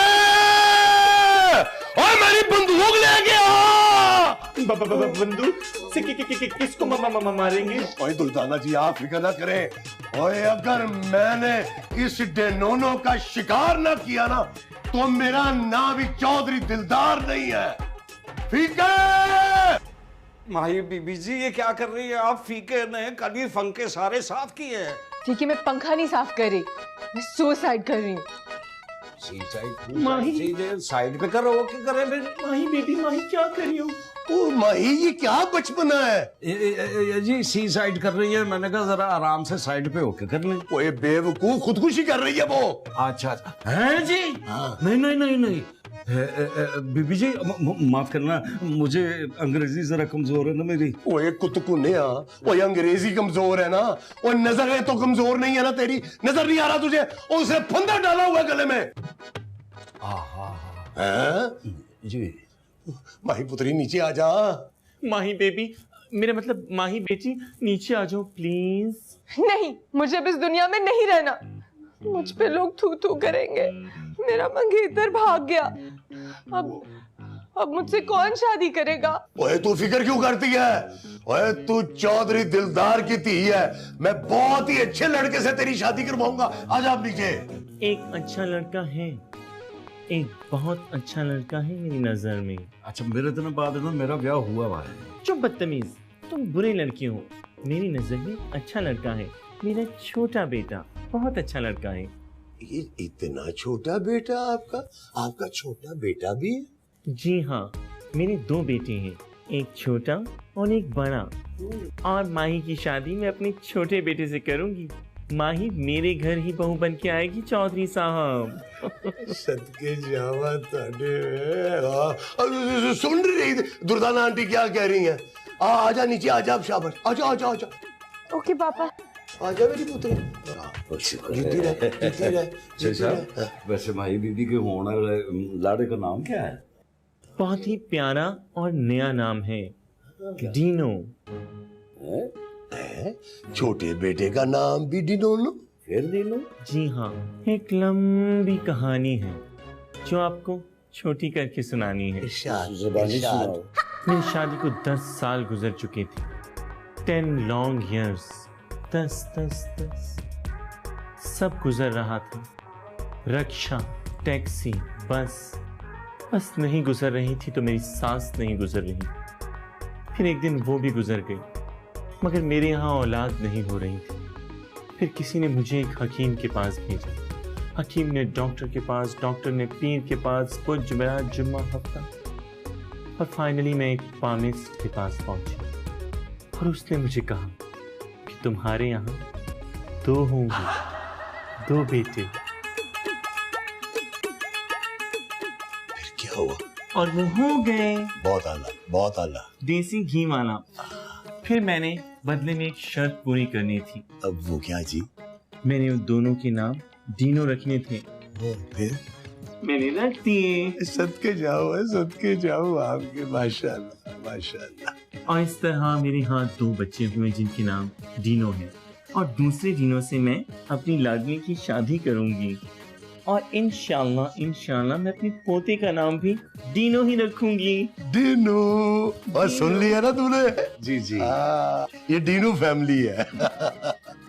और मेरी बंदूक लेके आ। बंदूक से किसको मारेंगे? ओए दुल्दाना जी, आप फिक्र ना करें। ओए अगर मैंने इस डेनोनो का शिकार ना किया ना, तो मेरा नाम भी चौधरी दिलदार नहीं है। फीके माही बीबी जी, ये क्या कर रही है आप? फीके ने कल ही पंखे सारे साफ किए हैं। ठीक है, मैं पंखा नहीं साफ कर रही, मैं सुसाइड कर रही हूँ। साइड पे करो, वो क्या करे फिर? माही बेबी, माही क्या कर रही हो? ओ माही, ये क्या बचपना है? जी सुसाइड कर रही है। मैंने कहा जरा आराम से साइड पे होके कर लें। ओए बेवकूफ, खुदकुशी कर रही है वो। अच्छा है जी। नहीं बीबी जी माफ करना, मुझे अंग्रेजी जरा कमजोर है ना मेरी। ओए कुतकुनिया, ओए अंग्रेजी कमजोर है ना, और नजर तो कमजोर नहीं है ना तेरी? नजर नहीं आ रहा तुझे? और उसे फंदा डाला हुआ गले में। जी माही पुत्री, नीचे आ जा। माही बेबी, मेरा मतलब माही बेटी, नीचे आ जाओ प्लीज। नहीं, मुझे अब इस दुनिया में नहीं रहना। मुझ पे लोग थू थू करेंगे। मेरा मंगेतर भाग गया, अब मुझसे कौन शादी करेगा? ओए तू फिक्र क्यों करती है? ओए तू चौधरी दिलदार की धी है। मैं बहुत ही अच्छे लड़के से तेरी शादी करवाऊंगा। आजा आप नीचे। एक अच्छा लड़का है, एक बहुत अच्छा लड़का है मेरी नजर में। अच्छा, मेरे दिन बाद ना मेरा ब्याह हुआ हुआ है। चुप बदतमीज, तुम बुरे लड़के हो। मेरी नजर में अच्छा लड़का है, मेरा छोटा बेटा बहुत अच्छा लड़का है। ये इतना छोटा बेटा आपका? आपका छोटा बेटा भी है? जी हाँ, मेरे 2 बेटे हैं, एक छोटा और एक बड़ा। और माही की शादी मैं अपने छोटे बेटे से करूंगी। माही मेरे घर ही बहू बन के आएगी चौधरी साहब। सदके जावा ताडे। सुन रही दुर्दाना आंटी क्या कह रही हैं? आजा नीचे, आजा अब शाबाश, आजा आजा आजा। ओके पापा। आजा मेरी पुत्री। जीती रह। वैसे माही बीबी के होने वाले लाड़े का नाम क्या है? बहुत ही प्यारा और नया नाम है, डीनो। छोटे बेटे का नाम भी डिनोनो? फिर डीनो? जी हाँ, एक लंबी कहानी है जो आपको छोटी करके सुनानी है। मेरी शादी को 10 साल गुजर चुके थे। 10 लॉन्ग ईयर्स। 10 सब गुजर रहा था। रिक्शा, टैक्सी, बस नहीं गुजर रही थी तो मेरी सांस नहीं गुजर रही। फिर एक दिन वो भी गुजर गई, मगर मेरे यहाँ औलाद नहीं हो रही थी। फिर किसी ने मुझे एक हकीम के पास भेजा। हकीम ने डॉक्टर के पास, डॉक्टर ने पीर के पास, बुध, जुमेरात, जुम्मा, हफ्ता, और फाइनली मैं एक पामिस्ट के पास पहुंची। और उसने मुझे कहा कि तुम्हारे यहाँ 2 होंगे, 2 बेटे। फिर क्या हुआ? और वो हो गए। बहुत आला, बहुत आला। देसी घी वाला। फिर मैंने बदले में एक शर्त पूरी करनी थी। अब वो क्या जी? मैंने उन दोनों के नाम डीनो रखने थे। फिर मैंने रख दिए। सदके जाओ आपके, माशाल्लाह माशाल्लाह। और इस तरह मेरे यहाँ 2 बच्चे हुए जिनके नाम डीनो हैं। और दूसरे डीनो से मैं अपनी लाडली की शादी करूंगी। और इंशाल्लाह मैं अपने पोते का नाम भी डीनो ही रखूंगी। डीनो। और सुन लिया ना तूने? जी जी। ये डीनो फैमिली है।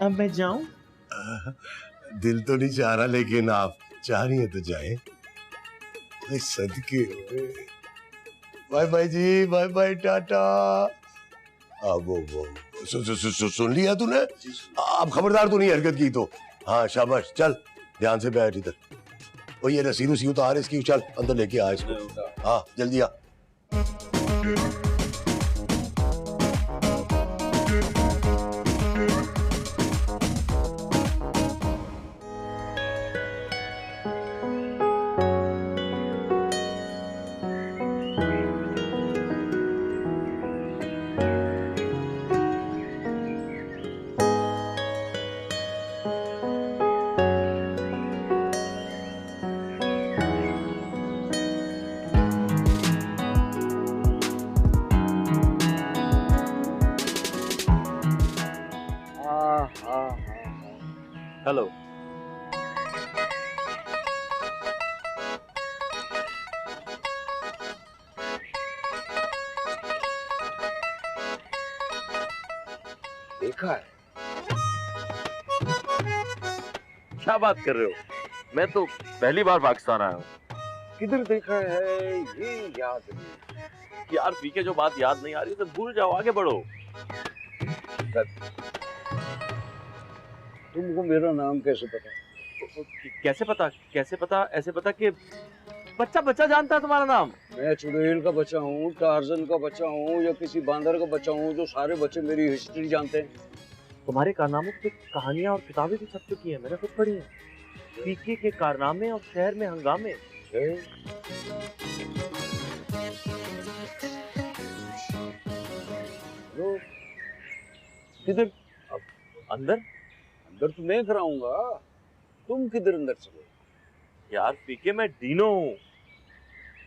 अब मैं जाऊं? दिल तो नहीं चाह रहा, लेकिन आप चाह रही है तो जाए। सदके। बाय बाय जी, बाय बाय, टाटा। वो सुन लिया तूने? अब खबरदार तो नहीं हरकत की तो। हाँ शाबाश, चल ध्यान से बैठ इधर। ओ ये रसीद उतार इसकी, चल अंदर लेके आ इसको। हाँ जल्दी आ। हेलो। देखा है? क्या बात कर रहे हो? मैं तो पहली बार पाकिस्तान आया हूँ। किधर देखा है ये याद नहीं। यार पीके जो बात याद नहीं आ रही तो भूल जाओ, आगे बढ़ो। तुमको मेरा नाम कैसे पता? कैसे पता? कैसे पता? ऐसे पता कि बच्चा बच्चा जानता है तुम्हारा नाम। मैं चुड़ैल का बच्चा हूँ, टार्जन का बच्चा हूँ या किसी बांदर का बच्चा हूँ जो सारे बच्चे मेरी हिस्ट्री जानते हैं। तुम्हारे कारनामों की कहानियां और किताबें भी छप चुकी हैं, मैंने खुद पढ़ी है। पीके के कारनामे और शहर में हंगामे। किधर? अंदर? अंदर तो मैं कराऊंगा, तुम किधर अंदर चलो? यार पीके मैं डीनो हूँ,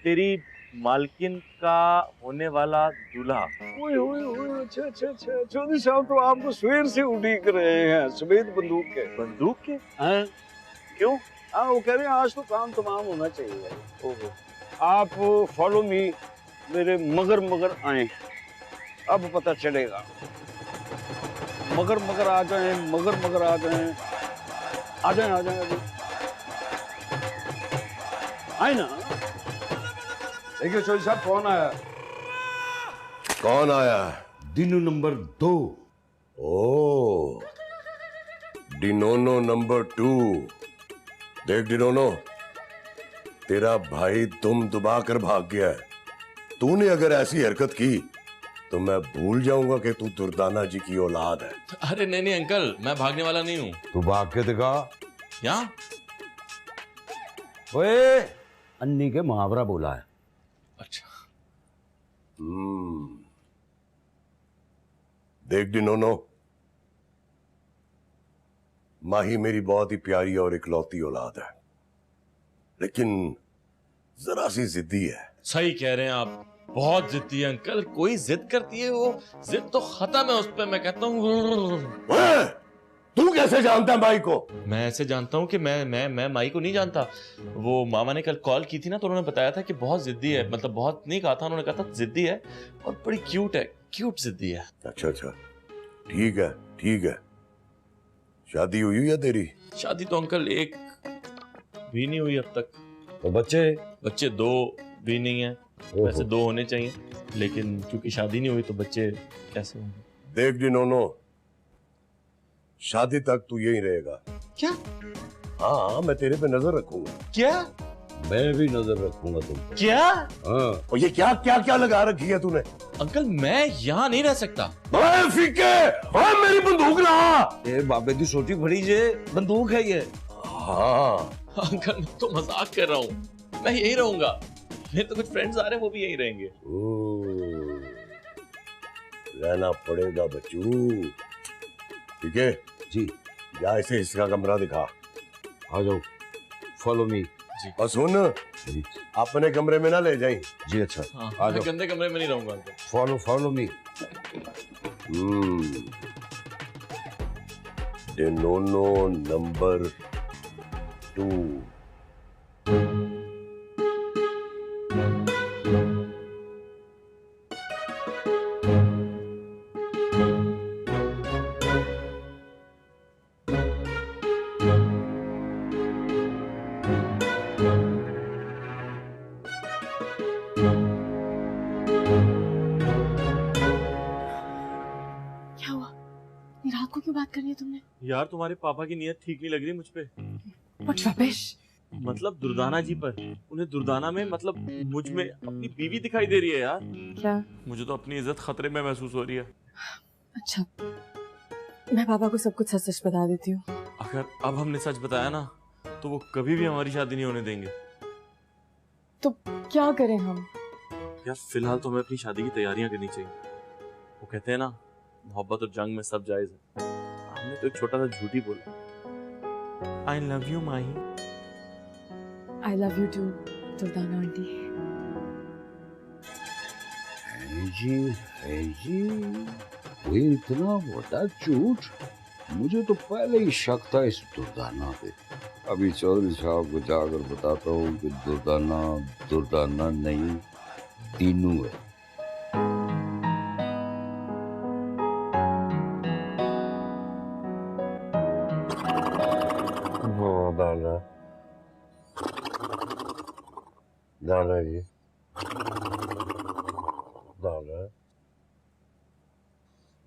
तेरी मालकिन का होने वाला दूल्हा। ओए ओए ओए, अच्छा अच्छा अच्छा, चौधरी साहब तो आपको सवेर से उड़ीक रहे हैं सफेद बंदूक के। बंदूक के? हैं? क्यों? हाँ, वो कह रहे हैं आज तो काम तमाम होना चाहिए। ओहो। आप फॉलो मी, मेरे मगर मगर आए, अब पता चलेगा। मगर मगर आ जाए, मगर मगर आ जाए, आ जाए आ जाए, आ जाए, आए ना। देखिए चौधरी साहब कौन आया? कौन आया? दिनू नंबर 2। ओ, डिनोनो नंबर 2। देख डिनोनो, तेरा भाई तुम दबा कर भाग गया है। तूने अगर ऐसी हरकत की तो मैं भूल जाऊंगा कि तू दुर्दाना जी की औलाद है। अरे नहीं नहीं अंकल, मैं भागने वाला नहीं हूँ। तू भाग के दिखा। यहाँ? ओए, अन्नी के मुहावरा बोला है। अच्छा। देख डिनोनो, माही मेरी बहुत ही प्यारी और इकलौती औलाद है, लेकिन जरा सी जिद्दी है। सही कह रहे हैं आप, बहुत जिद्दी है अंकल। कोई जिद करती है वो जिद तो खत्म है उस पर। मैं कहता हूँ। तू कैसे जानता है माई को? मैं ऐसे जानता हूँ कि मैं माई को नहीं जानता। वो मामा ने कल कॉल की थी ना, तो उन्होंने बताया था कि बहुत जिद्दी है। मतलब बहुत नहीं कहा था, उन्होंने कहा था जिद्दी है और बड़ी क्यूट है। क्यूट जिद्दी है। अच्छा अच्छा, ठीक है ठीक है। शादी हुई है तेरी? शादी तो अंकल एक भी नहीं हुई अब तक। तो बच्चे? बच्चे 2 भी नहीं है। वैसे 2 होने चाहिए, लेकिन क्योंकि शादी नहीं हुई तो बच्चे कैसे होंगे? देख डिनोनो, शादी तक तू यहीं रहेगा। क्या? हाँ, मैं तेरे पे नजर रखूंगा। क्या? मैं भी नजर रखूंगा तुम पे। क्या? हाँ। और ये क्या क्या क्या लगा रखी है तूने? अंकल मैं यहाँ नहीं रह सकता। फीके, मेरी बंदूक ला। ये बाबे की सोची बड़ी जे बंदूक है ये। हाँ अंकल मैं तो मजाक कर रहा हूँ, मैं यही रहूंगा। मेरे तो कुछ फ्रेंड्स आ रहे हैं, वो भी यही रहेंगे। रहना पड़ेगा बच्चू। ठीक है जी। या इसे इसका कमरा दिखा। आ जाओ, फॉलो मी। जी। और सुन, जी अपने कमरे में ना ले जाई। जी अच्छा। हाँ, आ मैं जाओ। गंदे कमरे में नहीं रहूंगा अंकल। Follow me. डिनोनो नंबर 2। क्या हुआ? ये रात को क्यों बात करनी है तुमने? यार तुम्हारे पापा की नीयत ठीक नहीं लग रही मुझ पे। What rubbish! मतलब दुर्दाना जी पर, उन्हें दुर्दाना में मतलब मुझ में अपनी बीवी दिखाई दे रही है यार। क्या? मुझे तो अपनी इज्जत खतरे में महसूस हो रही है। अच्छा, मैं पापा को सब कुछ सच सच बता देती हूँ। अगर अब हमने सच बताया ना, तो वो कभी भी हमारी शादी नहीं होने देंगे। तो क्या करें हम? यार फिलहाल तो हमें अपनी शादी की तैयारियां करनी चाहिए। वो कहते हैं ना, मोहब्बत और जंग में सब जायज है। हमने तो एक छोटा सा झूठ ही बोला। आई love you Mahi. I love you too, Durdana aunty. है जी, कोई इतना बड़ा झूठ? मुझे तो पहले ही शक था इस दुर्दाना पे। अभी चौधरी साहब को जाकर बताता हूँ कि दुर्दाना दुर्दाना नहीं, तीनू है। दाना दाना जी, दाना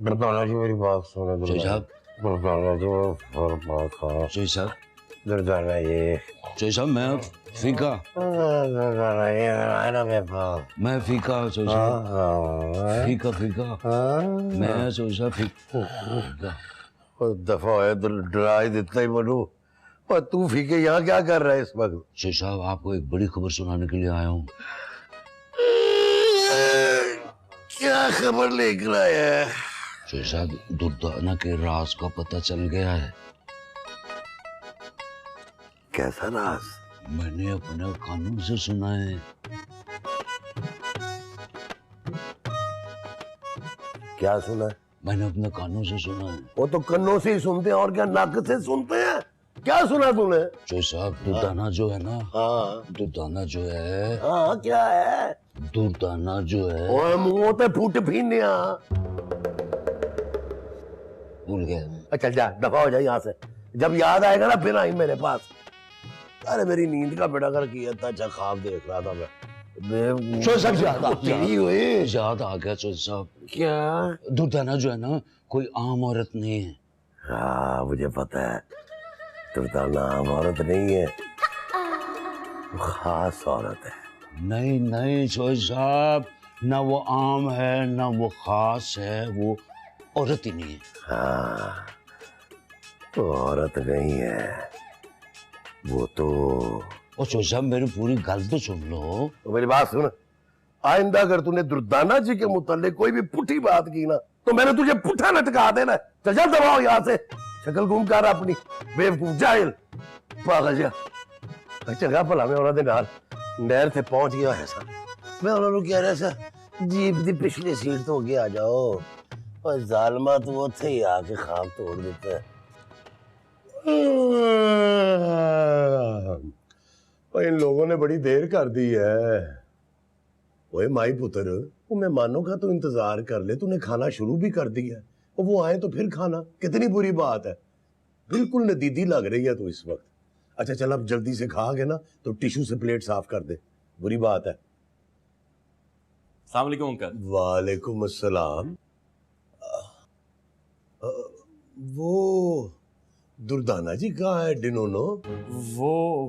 दाना जी मेरी बात सुनो। दाना जी बात खाओ। साहब दाना ये साहब मैं फीका दाना ये ना मैं बात मैं फीका फीका फीका मैं सोचा फीका। दफा है डरा ही देता ही बनू। और तू फीके यहाँ क्या कर रहा है इस वक्त? शेख साहब आपको एक बड़ी खबर सुनाने के लिए आया हूँ। क्या खबर लेकर आया है? शेख साहब दुर्दाना के राज का पता चल गया है। कैसा राज? मैंने अपने कानून से सुना है। क्या सुना है? मैंने अपने कानों से सुना है। वो तो कन्नों से ही सुनते हैं और क्या नाक से सुनते हैं? क्या सुना तूने? जो साहब दुर्दाना जो है ना, हाँ दुर्दाना जो है, हाँ क्या है? दुर्दाना जो है ओए मुंह पे फूट पीने भूल गया। अच्छा जा दफा हो जाए यहाँ से। जब याद आएगा ना फिर आई मेरे पास। अरे मेरी नींद का बेड़ा कर किया था। अच्छा ख्वाब देख रहा था मैं। याद आ गया चौधरी साहब। क्या? दुर्दाना जो है ना कोई आम औरत नहीं है। हाँ मुझे पता है। दुर्दाना आम औरत नहीं है, वो खास औरत है। नहीं नहीं चौधरी साहब, ना वो आम है ना वो खास है, वो औरत ही नहीं है। हाँ तो औरत नहीं है वो तो। और चौधरी साहब मेरी पूरी गल तो सुन लो। तो मेरी बात सुन, आइंदा अगर तूने दुर्दाना जी के मुतालिक कोई भी पुठी बात की ना तो मैंने तुझे पुठा लटका देना। चल चल दबाओ यहाँ से। शक्ल घूम कर अपनी बेवकूफ जाहिल पागल जा। चंगा भला मैं उन्होंने नाल नहर से पहुंच गया है सर। मैं उन्होंने कह रहा सर जीप दी पिछली सीट तो आगे आ जाओ। और जालमा तू उत्थे ही आके खाम तोड़ देता है। इन लोगों ने बड़ी देर कर दी है। ओए माई पुत्र, वो मेहमानों का तो इंतजार कर ले। तूने खाना शुरू भी कर दिया है और वो आए तो फिर खाना। कितनी बुरी बात है। बिल्कुल नदीदी लग रही है तू इस वक्त। अच्छा चल अब जल्दी से खा के ना तो टिश्यू से प्लेट साफ कर दे। बुरी बात है। अस्सलाम वालेकुम अंकल। वालेकुम अस्सलाम। वो दुर्दाना जी कहाँ है? डिनोनो वो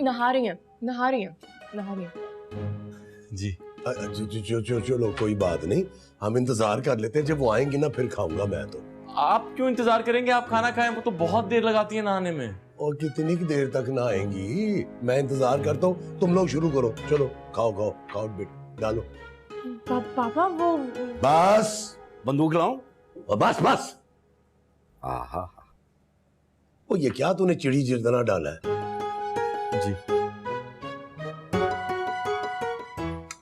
नहा रही हैं, नहा रही हैं, नहा रही हैं। जी चलो कोई बात नहीं, हम इंतजार कर लेते हैं। जब वो आएंगी ना फिर खाऊंगा मैं तो। आप क्यों इंतजार करेंगे? आप खाना खाएं, वो तो बहुत देर लगाती है नहाने में। और कितनी की देर तक ना आएंगी? मैं इंतजार करता हूँ, तुम लोग शुरू करो। चलो खाओ खाओ खाओ बेट डालो। पापा वो बस बंदूक लाऊं? बस बस। आहा ओ ये क्या तूने चिड़ी जिरदना डाला है? जी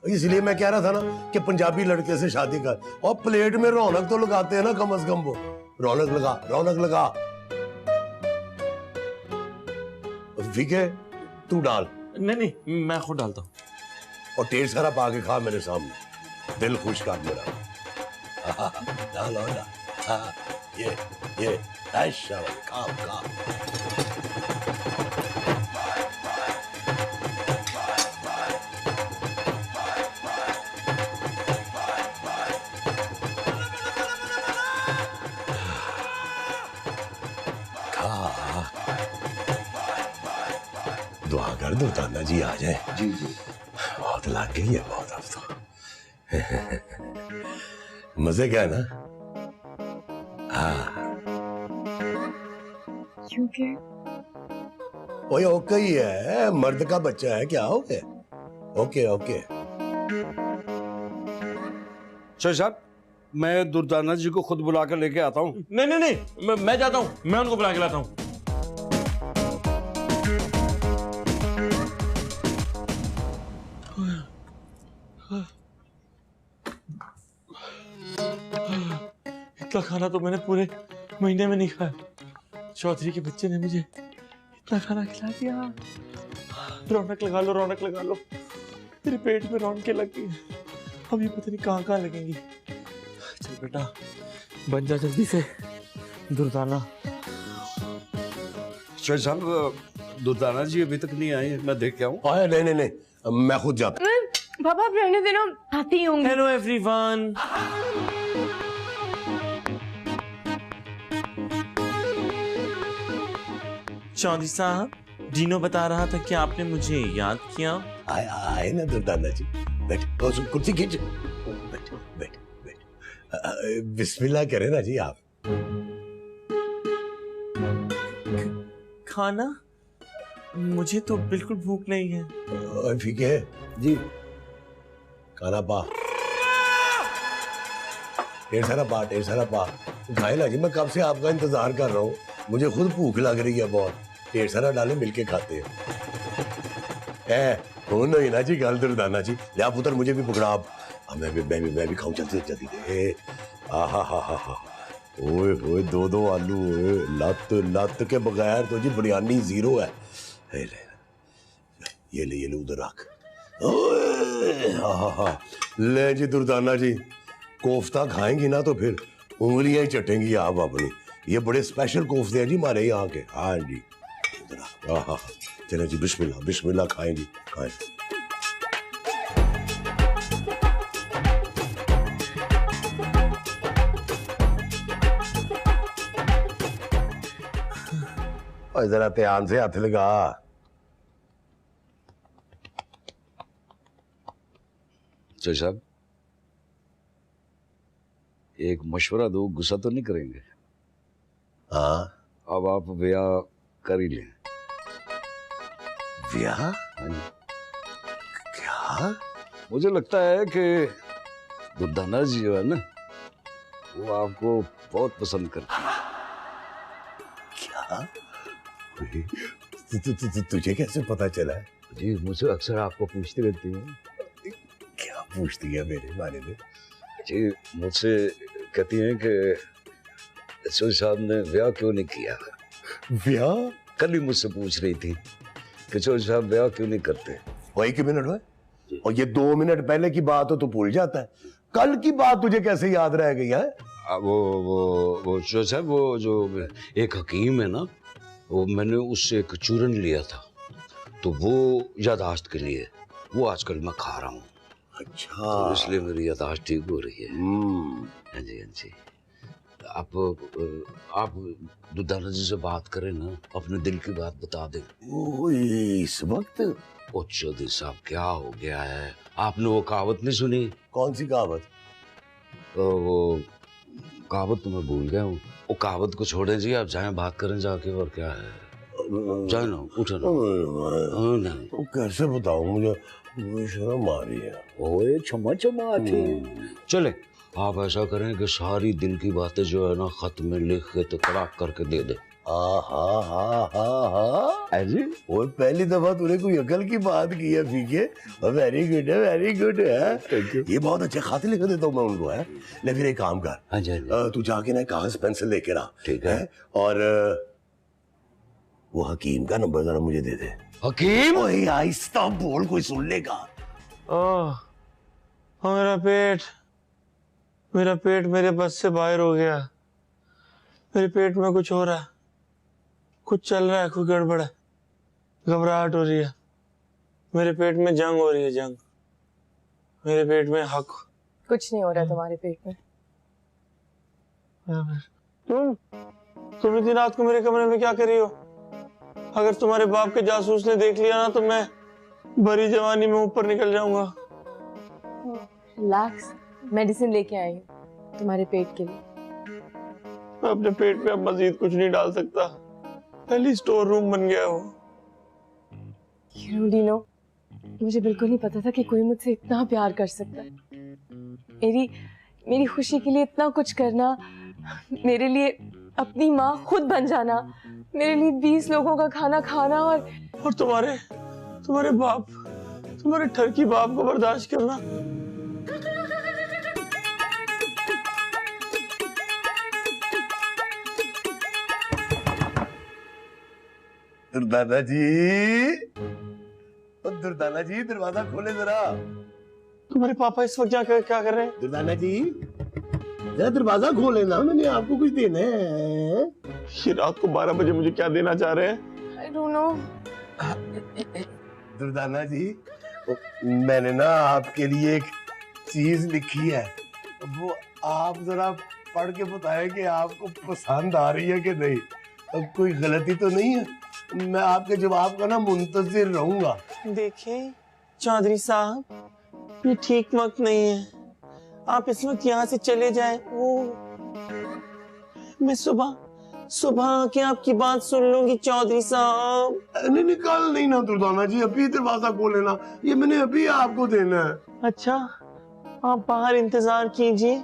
इसलिए मैं कह रहा था ना कि पंजाबी लड़के से शादी कर। और प्लेट में रौनक तो लगाते हैं ना कम से कम। वो रौनक लगा, रौनक लगा। विके तू डाल। नहीं नहीं मैं खुद डालता हूँ। और ढेर सारा पा के खा मेरे सामने। दिल खुश कर मेरा। डाल और डाल। हाँ, ये ऐशा खाओ खाओ। दुआ कर दो ताना जी आ जाए। जी जी बहुत लग गई है बहुत अब तो। मजे क्या है ना? हाँ क्योंकि ओए ओके ही है, मर्द का बच्चा है, क्या हो गया? Okay okay. शेख साहब मैं दुर्दाना जी को खुद बुला कर लेके आता हूँ। नहीं नहीं नहीं मैं जाता हूँ, मैं उनको बुला के लाता हूँ। इतना खाना तो मैंने पूरे महीने में नहीं खाया। चौधरी के बच्चे ने मुझे इतना खाना खिला दिया। रौनक लगा लो, रौनक लगा लो, मेरे पेट में रौनकें लग गई। अब ये पता नहीं कहाँ कहाँ लगेंगी। चल बेटा बन जा जल्दी से दुर्दाना। शेख साहब, दुर्दाना जी अभी तक नहीं आए, मैं देख के आऊँ? आया नहीं नहीं नहीं, मैं खुद जाता। पापा आप रहने देना, आती होंगी। Hello everyone. चौधरी साहब, डीनो बता रहा था कि आपने मुझे याद किया। आए आए ना दुर्दाना जी, बैठ, कुर्सी खींच, बैठ बैठ बैठ। बिस्मिल्लाह करें ना जी आप। खाना? मुझे तो बिल्कुल भूख नहीं है। और फीके जी, खाना पा, ढेर सारा पा खाए ना जी। मैं कब से आपका इंतजार कर रहा हूँ, मुझे खुद भूख लग रही है बहुत। ढेर सारा डाले, मिलके खाते हैं। हो नहीं ना जी गल दुर्दाना जी, या पुत्र मुझे भी पकड़ा आप। मैं भी खाऊं जल्दी जल्दी। आहा हा हा हा, ओए होए, दो आलू, लत के बगैर तो जी बिरयानी जीरो है। ये ले उधर रख। ले जी दुर्दाना जी, कोफ्ता खाएंगी ना तो फिर उंगलियां ही चटेंगी आप अपनी। ये बड़े स्पेशल कोफ्ते हैं जी हमारे यहाँ के। हाँ जी, चलो जी, बिस्मिल्लाह बिस्मिल्लाह, खाएं जी खाएं। और जरा ध्यान से हाथ लगा। शेख साहब, एक मशवरा दो, गुस्सा तो नहीं करेंगे? हाँ, अब आप ब्याह कर ही लें। ब्याह? हाँ जी। क्या? मुझे लगता है कि दुर्दाना जी जो है ना, वो आपको बहुत पसंद करती है। क्या? तुझे कैसे पता चला है? जी, मुझे अक्सर आपको पूछती रहती है। क्या पूछती है मेरे बारे में? जी, मुझसे कहती हैं कि शेख साहब ने ब्याह क्यों नहीं किया। ब्याह? कल ही मुझसे पूछ रही थी कि शेख साहब ब्याह क्यों नहीं करते। वही के मिनट हुए, और ये 2 मिनट पहले की बात हो तो भूल जाता है, कल की बात तुझे कैसे याद रह गई है? वो शेख साहब, वो जो एक हकीम है ना, वो मैंने उससे एक चूरन लिया था, तो वो याददाश्त के लिए वो आजकल मैं खा रहा हूँ। अच्छा, तो इसलिए मेरी याददाश्त ठीक हो रही है। हाँ जी हाँ जी। आप दुर्दाना जी से बात करें ना, अपने दिल की बात बता दें। इस वक्त? ओ चौधरी साहब, क्या हो गया है? आपने वो कहावत नहीं सुनी? कौन सी कहावत? वो कहावत तो मैं भूल गया हूँ। वो कहावत को छोड़ें जी, आप जाएं बात करें जाके। और क्या है, जाए ना, उठो ना। नहीं, कैसे बताऊं, मुझे शर्म आ रही है। ओए क्षमा आती। चले, आप ऐसा करें कि सारी दिल की बातें जो है ना, खत में लिख के तो तड़ाक करके दे दे। अरे वो पहली दफा तूने कोई अकल की बात की है फीके। वेरी गुड है, वेरी गुड है। Thank you. ये बहुत अच्छे खाते लिख देता हूँ मैं उनको, है। ले फिर एक काम कर, हाँ जी, तू जाके ना कागज पेंसिल लेके ला, ठीक है? और वो हकीम का नंबर जरा मुझे दे दे। हकीम? ओए आहिस्ता बोल, कोई सुन लेगा। मेरा पेट मेरे बस से बाहर हो गया। मेरे पेट में कुछ हो रहा है, कुछ चल रहा है, कोई गड़बड़ है, घबराहट हो रही है। मेरे पेट में जंग हो रही है, जंग। मेरे पेट में हक। कुछ नहीं हो रहा तुम्हारे पेट में। तुम इतनी रात को मेरे कमरे में क्या कर रही हो? अगर तुम्हारे बाप के जासूस ने देख लिया ना, तो मैं भरी जवानी में ऊपर निकल जाऊंगा। रिलैक्स, मेडिसिन लेके आई हूँ तुम्हारे पेट के लिए। मैं अपने पेट में अब मजीद कुछ नहीं डाल सकता, पहले स्टोर रूम बन गया हो। डीनो, मुझे बिल्कुल नहीं पता था कि कोई मुझसे इतना प्यार कर सकता है। मेरी खुशी के लिए इतना कुछ करना, मेरे लिए अपनी माँ खुद बन जाना, मेरे लिए 20 लोगों का खाना खाना, और तुम्हारे बाप, तुम्हारे ठरकी बाप को बर्दाश्त करना। दुर्दाना जी, ओ दुर्दाना जी दरवाजा खोले जरा। तुम्हारे पापा इस वक्त क्या कर रहे हैं? दुर्दाना जी जरा दरवाजा खोले ना, मैंने आपको कुछ देना है। ये रात को 12 बजे मुझे क्या देना चाह रहे हैं? I don't know. दुर्दाना जी, मैंने ना आपके लिए एक चीज लिखी है, वो आप जरा पढ़ के बताएं कि आपको पसंद आ रही है कि नहीं। अब कोई गलती तो नहीं है? मैं आपके जवाब का ना मुंतजिर रहूंगा। देखें चौधरी साहब, ये ठीक वक्त नहीं है, आप इस वक्त यहाँ से चले जाएं। वो मैं सुबह आके आपकी बात सुन लूंगी चौधरी साहब। नहीं नहीं, कल नहीं ना दुर्दाना जी, अभी दरवाजा खोले ना, ये मैंने अभी आपको देना है। अच्छा, आप बाहर इंतजार कीजिए,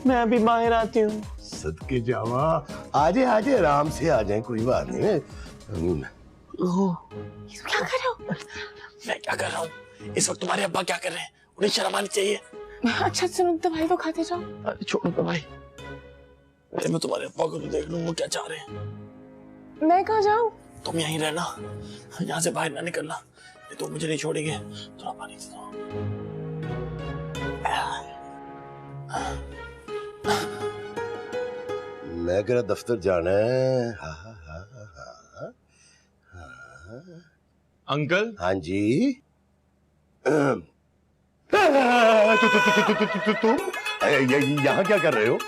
मैं अभी बाहर आती हूँ। सदके जावा, आजे आजे आराम से आ जाए, कोई बात नहीं। क्या कर रहे हो? मैं क्या कर रहा हूँ? इस वक्त तुम्हारे अब्बा क्या कर रहे हैं? उन्हें शर्म आनी चाहिए। अच्छा सुनो, दवाई तो खाते जाओ। अरे छोड़ो दवाई, मैं तुम्हारे अब्बा को तो देख लूँ वो क्या चाह रहे हैं। मैं कहाँ जाऊँ? तुम यहीं रहना, यहाँ से बाहर ना निकलना, नहीं तो मुझे नहीं छोड़ेंगे। थोड़ा पानी दे दो। मैं कह रहा दफ्तर जाना है। हाँ हाँ हाँ हाँ हाँ। अंकल। हाँ जी। तुम यहाँ क्या कर रहे हो?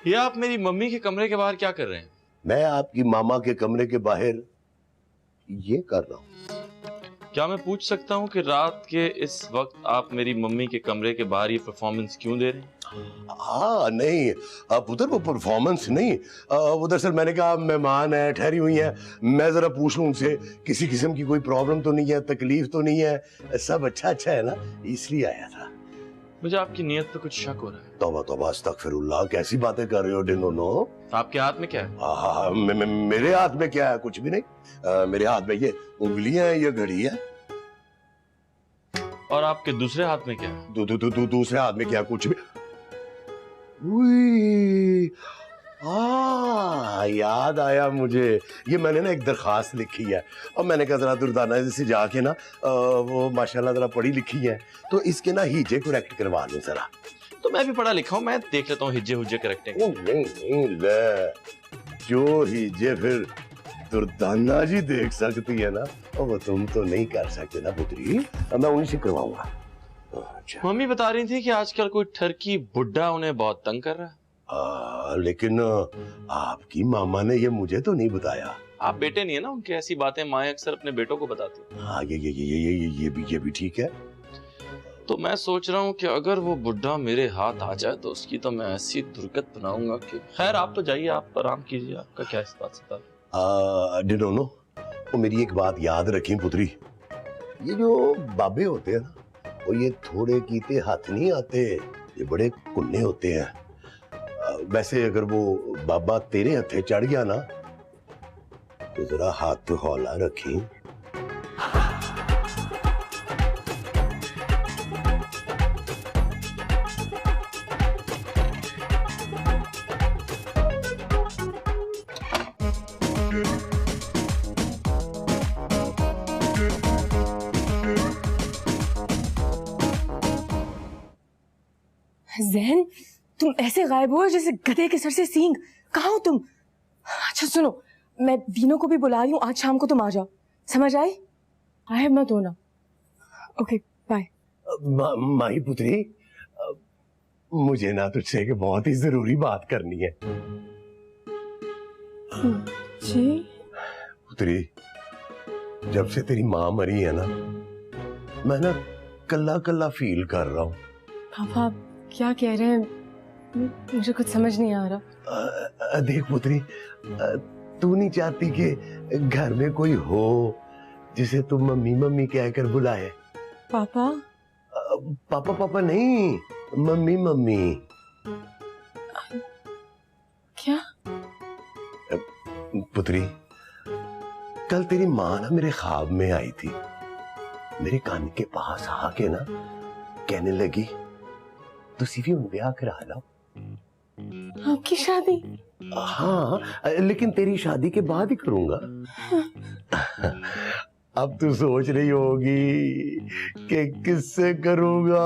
ये आप मेरी मम्मी के कमरे के बाहर क्या कर रहे हैं? मैं आपकी मामा के कमरे के बाहर ये कर रहा हूँ। क्या मैं पूछ सकता हूँ कि रात के इस वक्त आप मेरी मम्मी के कमरे के बाहर ये परफॉर्मेंस क्यों दे रहे हैं? हाँ नहीं पुत्र, वो परफॉर्मेंस नहीं, वो दरअसल मैंने कहा मेहमान है, ठहरी हुई है, मैं जरा पूछ लूं उनसे किसी किस्म की कोई प्रॉब्लम तो नहीं है, तकलीफ तो नहीं है, सब अच्छा है ना, इसलिए आया था। मुझे आपकी नीयत पे कुछ शक हो रहा है। तौबा तौबा, अस्तगफिरुल्लाह, कैसी बातें कर रहे हो डिनोनो? आपके हाथ में क्या है? हाँ, मेरे हाथ में क्या है? कुछ भी नहीं। मेरे हाथ में ये उंगलियां हैं, ये घड़ी है। और आपके दूसरे हाथ में क्या है? दूसरे हाथ में क्या? कुछ भी। याद आया मुझे, ये मैंने ना एक दरखास्त लिखी है और मैंने कहा जरा दुर्दाना से जाके ना वो माशाल्लाह जरा पढ़ी लिखी है, तो इसके ना हिजे करेक्ट करवा लूं जरा। तो मैं भी पढ़ा लिखा हूँ, मैं देख लेता हूँ हिज्जे हुज्जे करेक्टिंग। नहीं ले, जो हिजे फिर दुर्दाना जी देख सकती है ना, वो तुम तो नहीं कर सकते ना पुत्री, मैं उन्हीं से करवाऊंगा। अच्छा। मम्मी बता रही थी कि आजकल कोई ठरकी बुड्ढा उन्हें बहुत तंग कर रहा है। लेकिन आपकी मामा ने ये मुझे तो नहीं बताया। आप बेटे नहीं है ना उनके, ऐसी बातें माएं अक्सर अपने बेटों को बताती हैं। हाँ ये भी ठीक है। तो मैं सोच रहा हूँ कि अगर वो बुड्ढा मेरे हाथ आ जाए तो उसकी तो मैं ऐसी दुर्गत बनाऊंगा कि। खैर आप तो जाइए, आप आराम कीजिए, आपका क्या इस बात से ताल्लुक? डिनोनो, वो मेरी एक बात याद रखें पुत्री, ये जो बाबे होते हैं ना, वो ये थोड़े कीते हाथ नहीं आते, ये बड़े कुन्ने होते हैं। वैसे अगर वो बाबा तेरे हथे चढ़ गया ना, तो जरा हाथ हौला रखें। ज़ैन, तुम ऐसे गायब हो जैसे गधे के सर से सींग। कहाँ हो तुम? अच्छा सुनो, मैं दीनों को भी बुला रही हूँ, आज शाम को तुम आ जाओ, समझ आई? आई हैव नॉट होना। Okay bye. माही पुत्री, मुझे ना तुझसे एक बहुत ही जरूरी बात करनी है। जी पुत्री, जब से तेरी माँ मरी है ना, मैं ना कल्ला कल्ला फील कर रहा हूँ। पापा क्या कह रहे हैं, मुझे कुछ समझ नहीं आ रहा। देख पुत्री, तू नहीं चाहती कि घर में कोई हो जिसे तू मम्मी मम्मी कहकर बुलाए? पापा? पापा पापा नहीं, मम्मी मम्मी। क्या? पुत्री, कल तेरी माँ ना मेरे ख्वाब में आई थी, मेरे कान के पास आके ना कहने लगी तुसी भी ब्याह करा लो। आपकी शादी? हाँ, लेकिन तेरी शादी के बाद ही करूंगा। अब तू सोच रही होगी कि किससे करूंगा,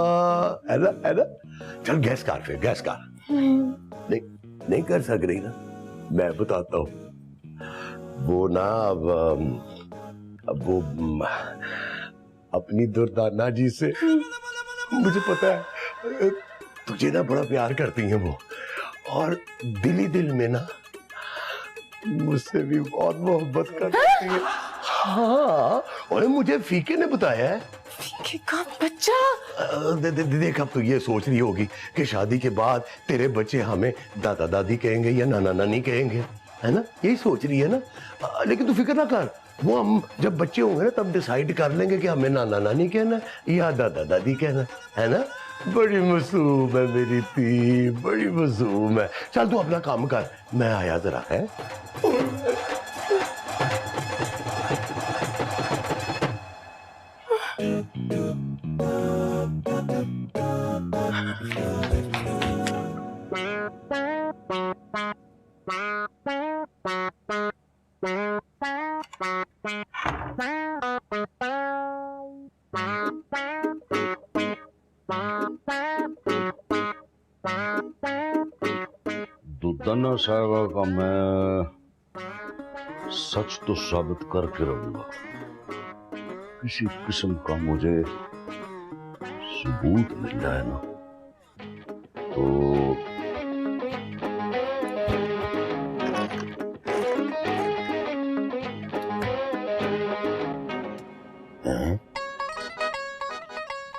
है ना, है ना? चल गैस कर, फिर गैस कर। नहीं कर सक रही ना, मैं बताता हूँ। वो ना अब वो अपनी दुर्दाना जी से, मुझे पता है तुझे ना बड़ा प्यार करती हैं वो, और दिल ही दिल में ना मुझसे भी बहुत मोहब्बत करती है। हाँ, और मुझे फीके ने बताया है। फीके का बच्चा? देख, अब तो ये सोच रही होगी कि शादी के बाद तेरे बच्चे हमें दादा दादी कहेंगे या नाना नानी कहेंगे, है ना? यही सोच रही है ना? लेकिन तू फिक्र ना कर, वो हम जब बच्चे होंगे ना तब डिसाइड कर लेंगे कि हमें नाना नानी कहना है या दादा दादी कहना है ना? बड़ी मासूम है मेरी थी, बड़ी मासूम है। चल तू अपना काम कर, मैं आया जरा है। दुर्दाना साहब का मैं सच तो साबित करके रहूंगा। किसी किस्म का मुझे सबूत मिल जाए ना तो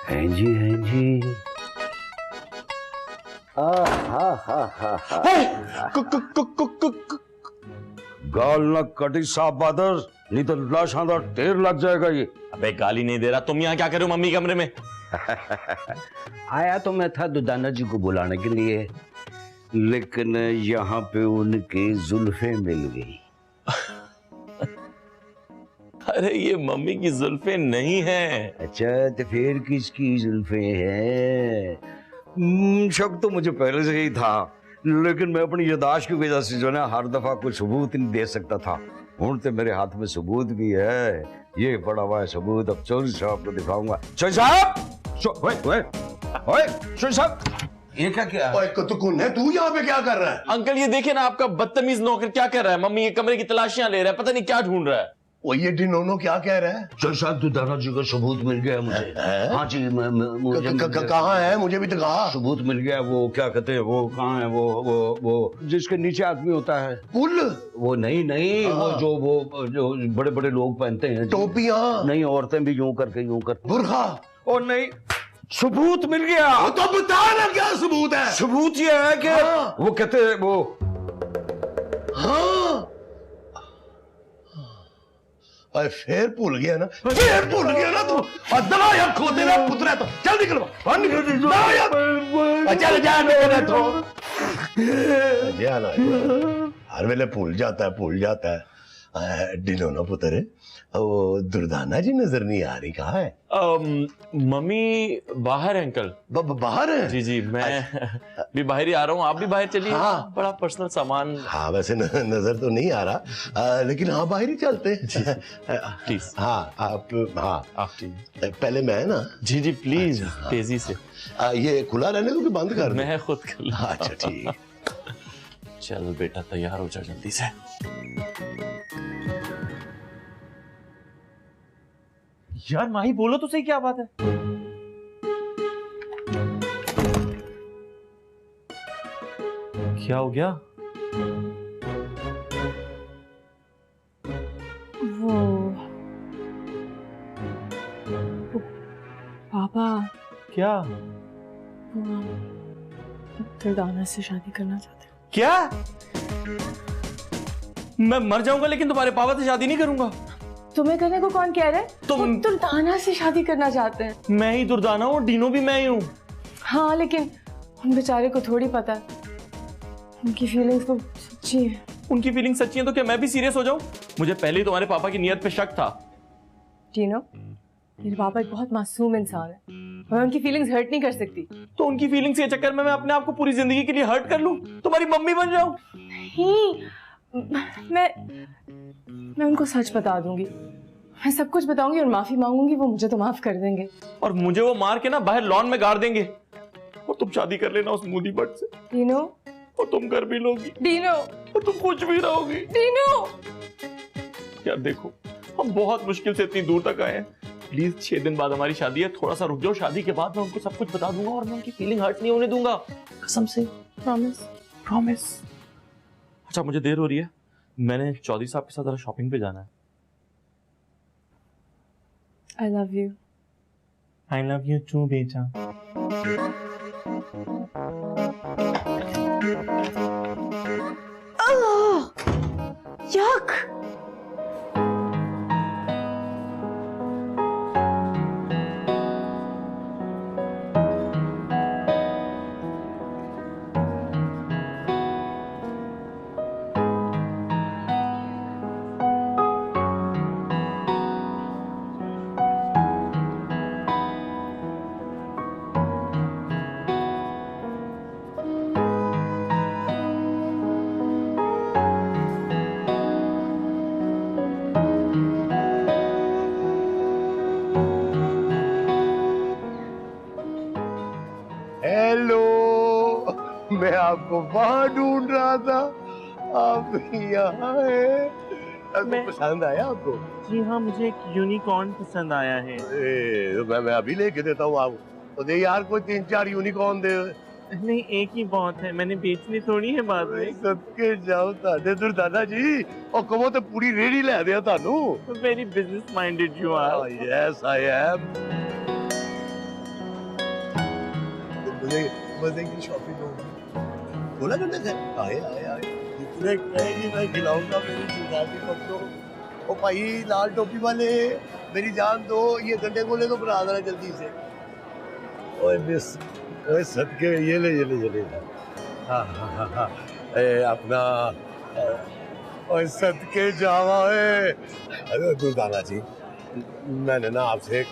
हैं जी, हैं जी। गाल न कटी साफ बादर, नहीं तो लाशों का ढेर लग जाएगा ये। अबे गाली नहीं दे रहा, तुम यहाँ क्या कर रहे हो मम्मी कमरे में? आया तो मैं था दुर्दाना जी को बुलाने के लिए, लेकिन यहाँ पे उनकी जुल्फे मिल गई। अरे ये मम्मी की जुल्फे नहीं है। अच्छा, तो फिर किसकी जुल्फे हैं? शक तो मुझे पहले से ही था, लेकिन मैं अपनी यादाश्त की वजह से जो ना हर दफा कोई सबूत नहीं दे सकता था। हूं तो मेरे हाथ में सबूत भी है, ये बड़ा हुआ है सबूत। अब चौधरी साहब को दिखाऊंगा। चौधरी साहब, चौधरी साहब, ये क्या किया? तो कौन है तू? यहाँ पे क्या कर रहा है? अंकल ये देखे ना, आपका बदतमीज नौकर क्या कर रहा है। मम्मी ये कमरे की तलाशियां ले रहा है, पता नहीं क्या ढूंढ रहा है। वो ये डिनोनो क्या कह रहा है? चौधरी साहब, दुर्दाना जी का सबूत मिल गया मुझे। हाँ जी, कहाँ है? मुझे भी तो कहा। सबूत मिल गया। वो क्या कहते हैं, वो कहाँ है? वो जिसके नीचे आदमी होता है, पुल। वो नहीं, वो जो बड़े बड़े लोग पहनते हैं, टोपियां। नहीं, औरतें भी यूं करके बुर्खा। ओ नहीं, सबूत मिल गया। तो बता ना क्या सबूत है? सबूत ये है कि वो कहते हैं वो, हाँ, फिर भूल गया ना, फिर भूल गया ना तू। दवा यार खो देना पुत्र है तो चल निकल बाहर, निकल चल जा निकल तो जाना। हर वेले भूल जाता है। डिनोनो पुत्र, वो दुर्दाना जी नजर नहीं आ रही, कहाँ है? मम्मी बाहर है अंकल। बाहर है? जी जी, मैं भी बाहर ही आ रहा हूँ, आप भी बाहर चलिए। हाँ, बड़ा पर्सनल सामान। हाँ, वैसे नजर तो नहीं आ रहा, लेकिन हाँ बाहर ही चलते हैं प्लीज। हाँ आप पहले मैं ना। जी जी प्लीज। अच्छा, तेजी से। ये खुला रहने दो कि बंद कर दूं? मैं खुद कर। अच्छा ठीक। चल बेटा तैयार हो जा जल्दी से। यार माही बोलो तो सही, क्या बात है? क्या हो गया? वो पापा। क्या? वो दुर्दाना से शादी करना चाहते हैं। क्या? मैं मर जाऊंगा लेकिन तुम्हारे पापा से शादी नहीं करूंगा। तुम्हें करने को कौन कह रहा है? तुम दुर्दाना से शादी करना चाहते हैं। मैं ही दुर्दाना हूँ, डीनो भी मैं ही हूँ। हाँ, लेकिन उन बेचारे को थोड़ी पता है, उनकी फीलिंग्स तो सच्ची है। उनकी फीलिंग्स सच्ची हैं तो क्या मैं भी सीरियस हो जाऊं? मुझे पहले ही तुम्हारे पापा की नियत पे शक था। डीनो, मेरे पापा एक बहुत मासूम इंसान है, मैं उनकी फीलिंग्स हर्ट नहीं कर सकती। तो उनकी फीलिंग्स के चक्कर में मैं अपने आप को पूरी जिंदगी के लिए हर्ट कर लूं, तुम्हारी मम्मी बन जाऊं? नहीं, मैं उनको सच बता दूंगी। मैं सब कुछ बताऊंगी और माफी मांगूंगी, वो मुझे तो माफ कर देंगे। और मुझे वो मार के ना बाहर लॉन में गाड़ देंगे। और तुम शादी कर लेना उस मूदी बट से। डीनो, और तुम कर भी लोगी। डीनो, और तुम कुछ भी रहोगी। डीनो। यार देखो, हम बहुत मुश्किल से इतनी दूर तक आए हैं। प्लीज 6 दिन बाद हमारी शादी है, थोड़ा सा रुक जाओ। शादी के बाद मैं उनको सब कुछ बता दूंगा और मैं उनकी फीलिंग हर्ट नहीं होने दूंगा, कसम से। प्रॉमिस? प्रॉमिस। अच्छा मुझे देर हो रही है, मैंने चौधरी साहब के साथ जरा शॉपिंग पे जाना है। I love you. I love you too, बेटा। Yuck! हेलो, मैं आपको वहां ढूंढ रहा था, आप यहाँ हैं। आपको पसंद आया आपको? जी हाँ, मुझे एक यूनिकॉर्न पसंद आया है। तो मैं अभी लेके देता हूँ आपको। तो दे यार, कोई 3-4 यूनिकॉर्न दे। नहीं, एक ही बहुत है, मैंने बेचनी थोड़ी है बाद में। सबके जाओ तादे दुर्दादा जी, और कहो तो पूरी रेडी ले दिया Tanu. Very business minded you are. Yes I am. मजे की शॉपिंग होगी, बोला करने से आए आए आए, जितने कहेगी मैं खिलाऊंगा मेरी जुगाती पकड़ो। ओ भाई लाल टोपी वाले, मेरी जान दो, ये गड्ढे गोले तो बना देना जल्दी से। ओए मिस, ओए सदके, ये ले हाँ हाँ हाँ हाँ, अपना ओए सदके जावा है। अरे दुर्दाना जी, मैंने ना आपसे एक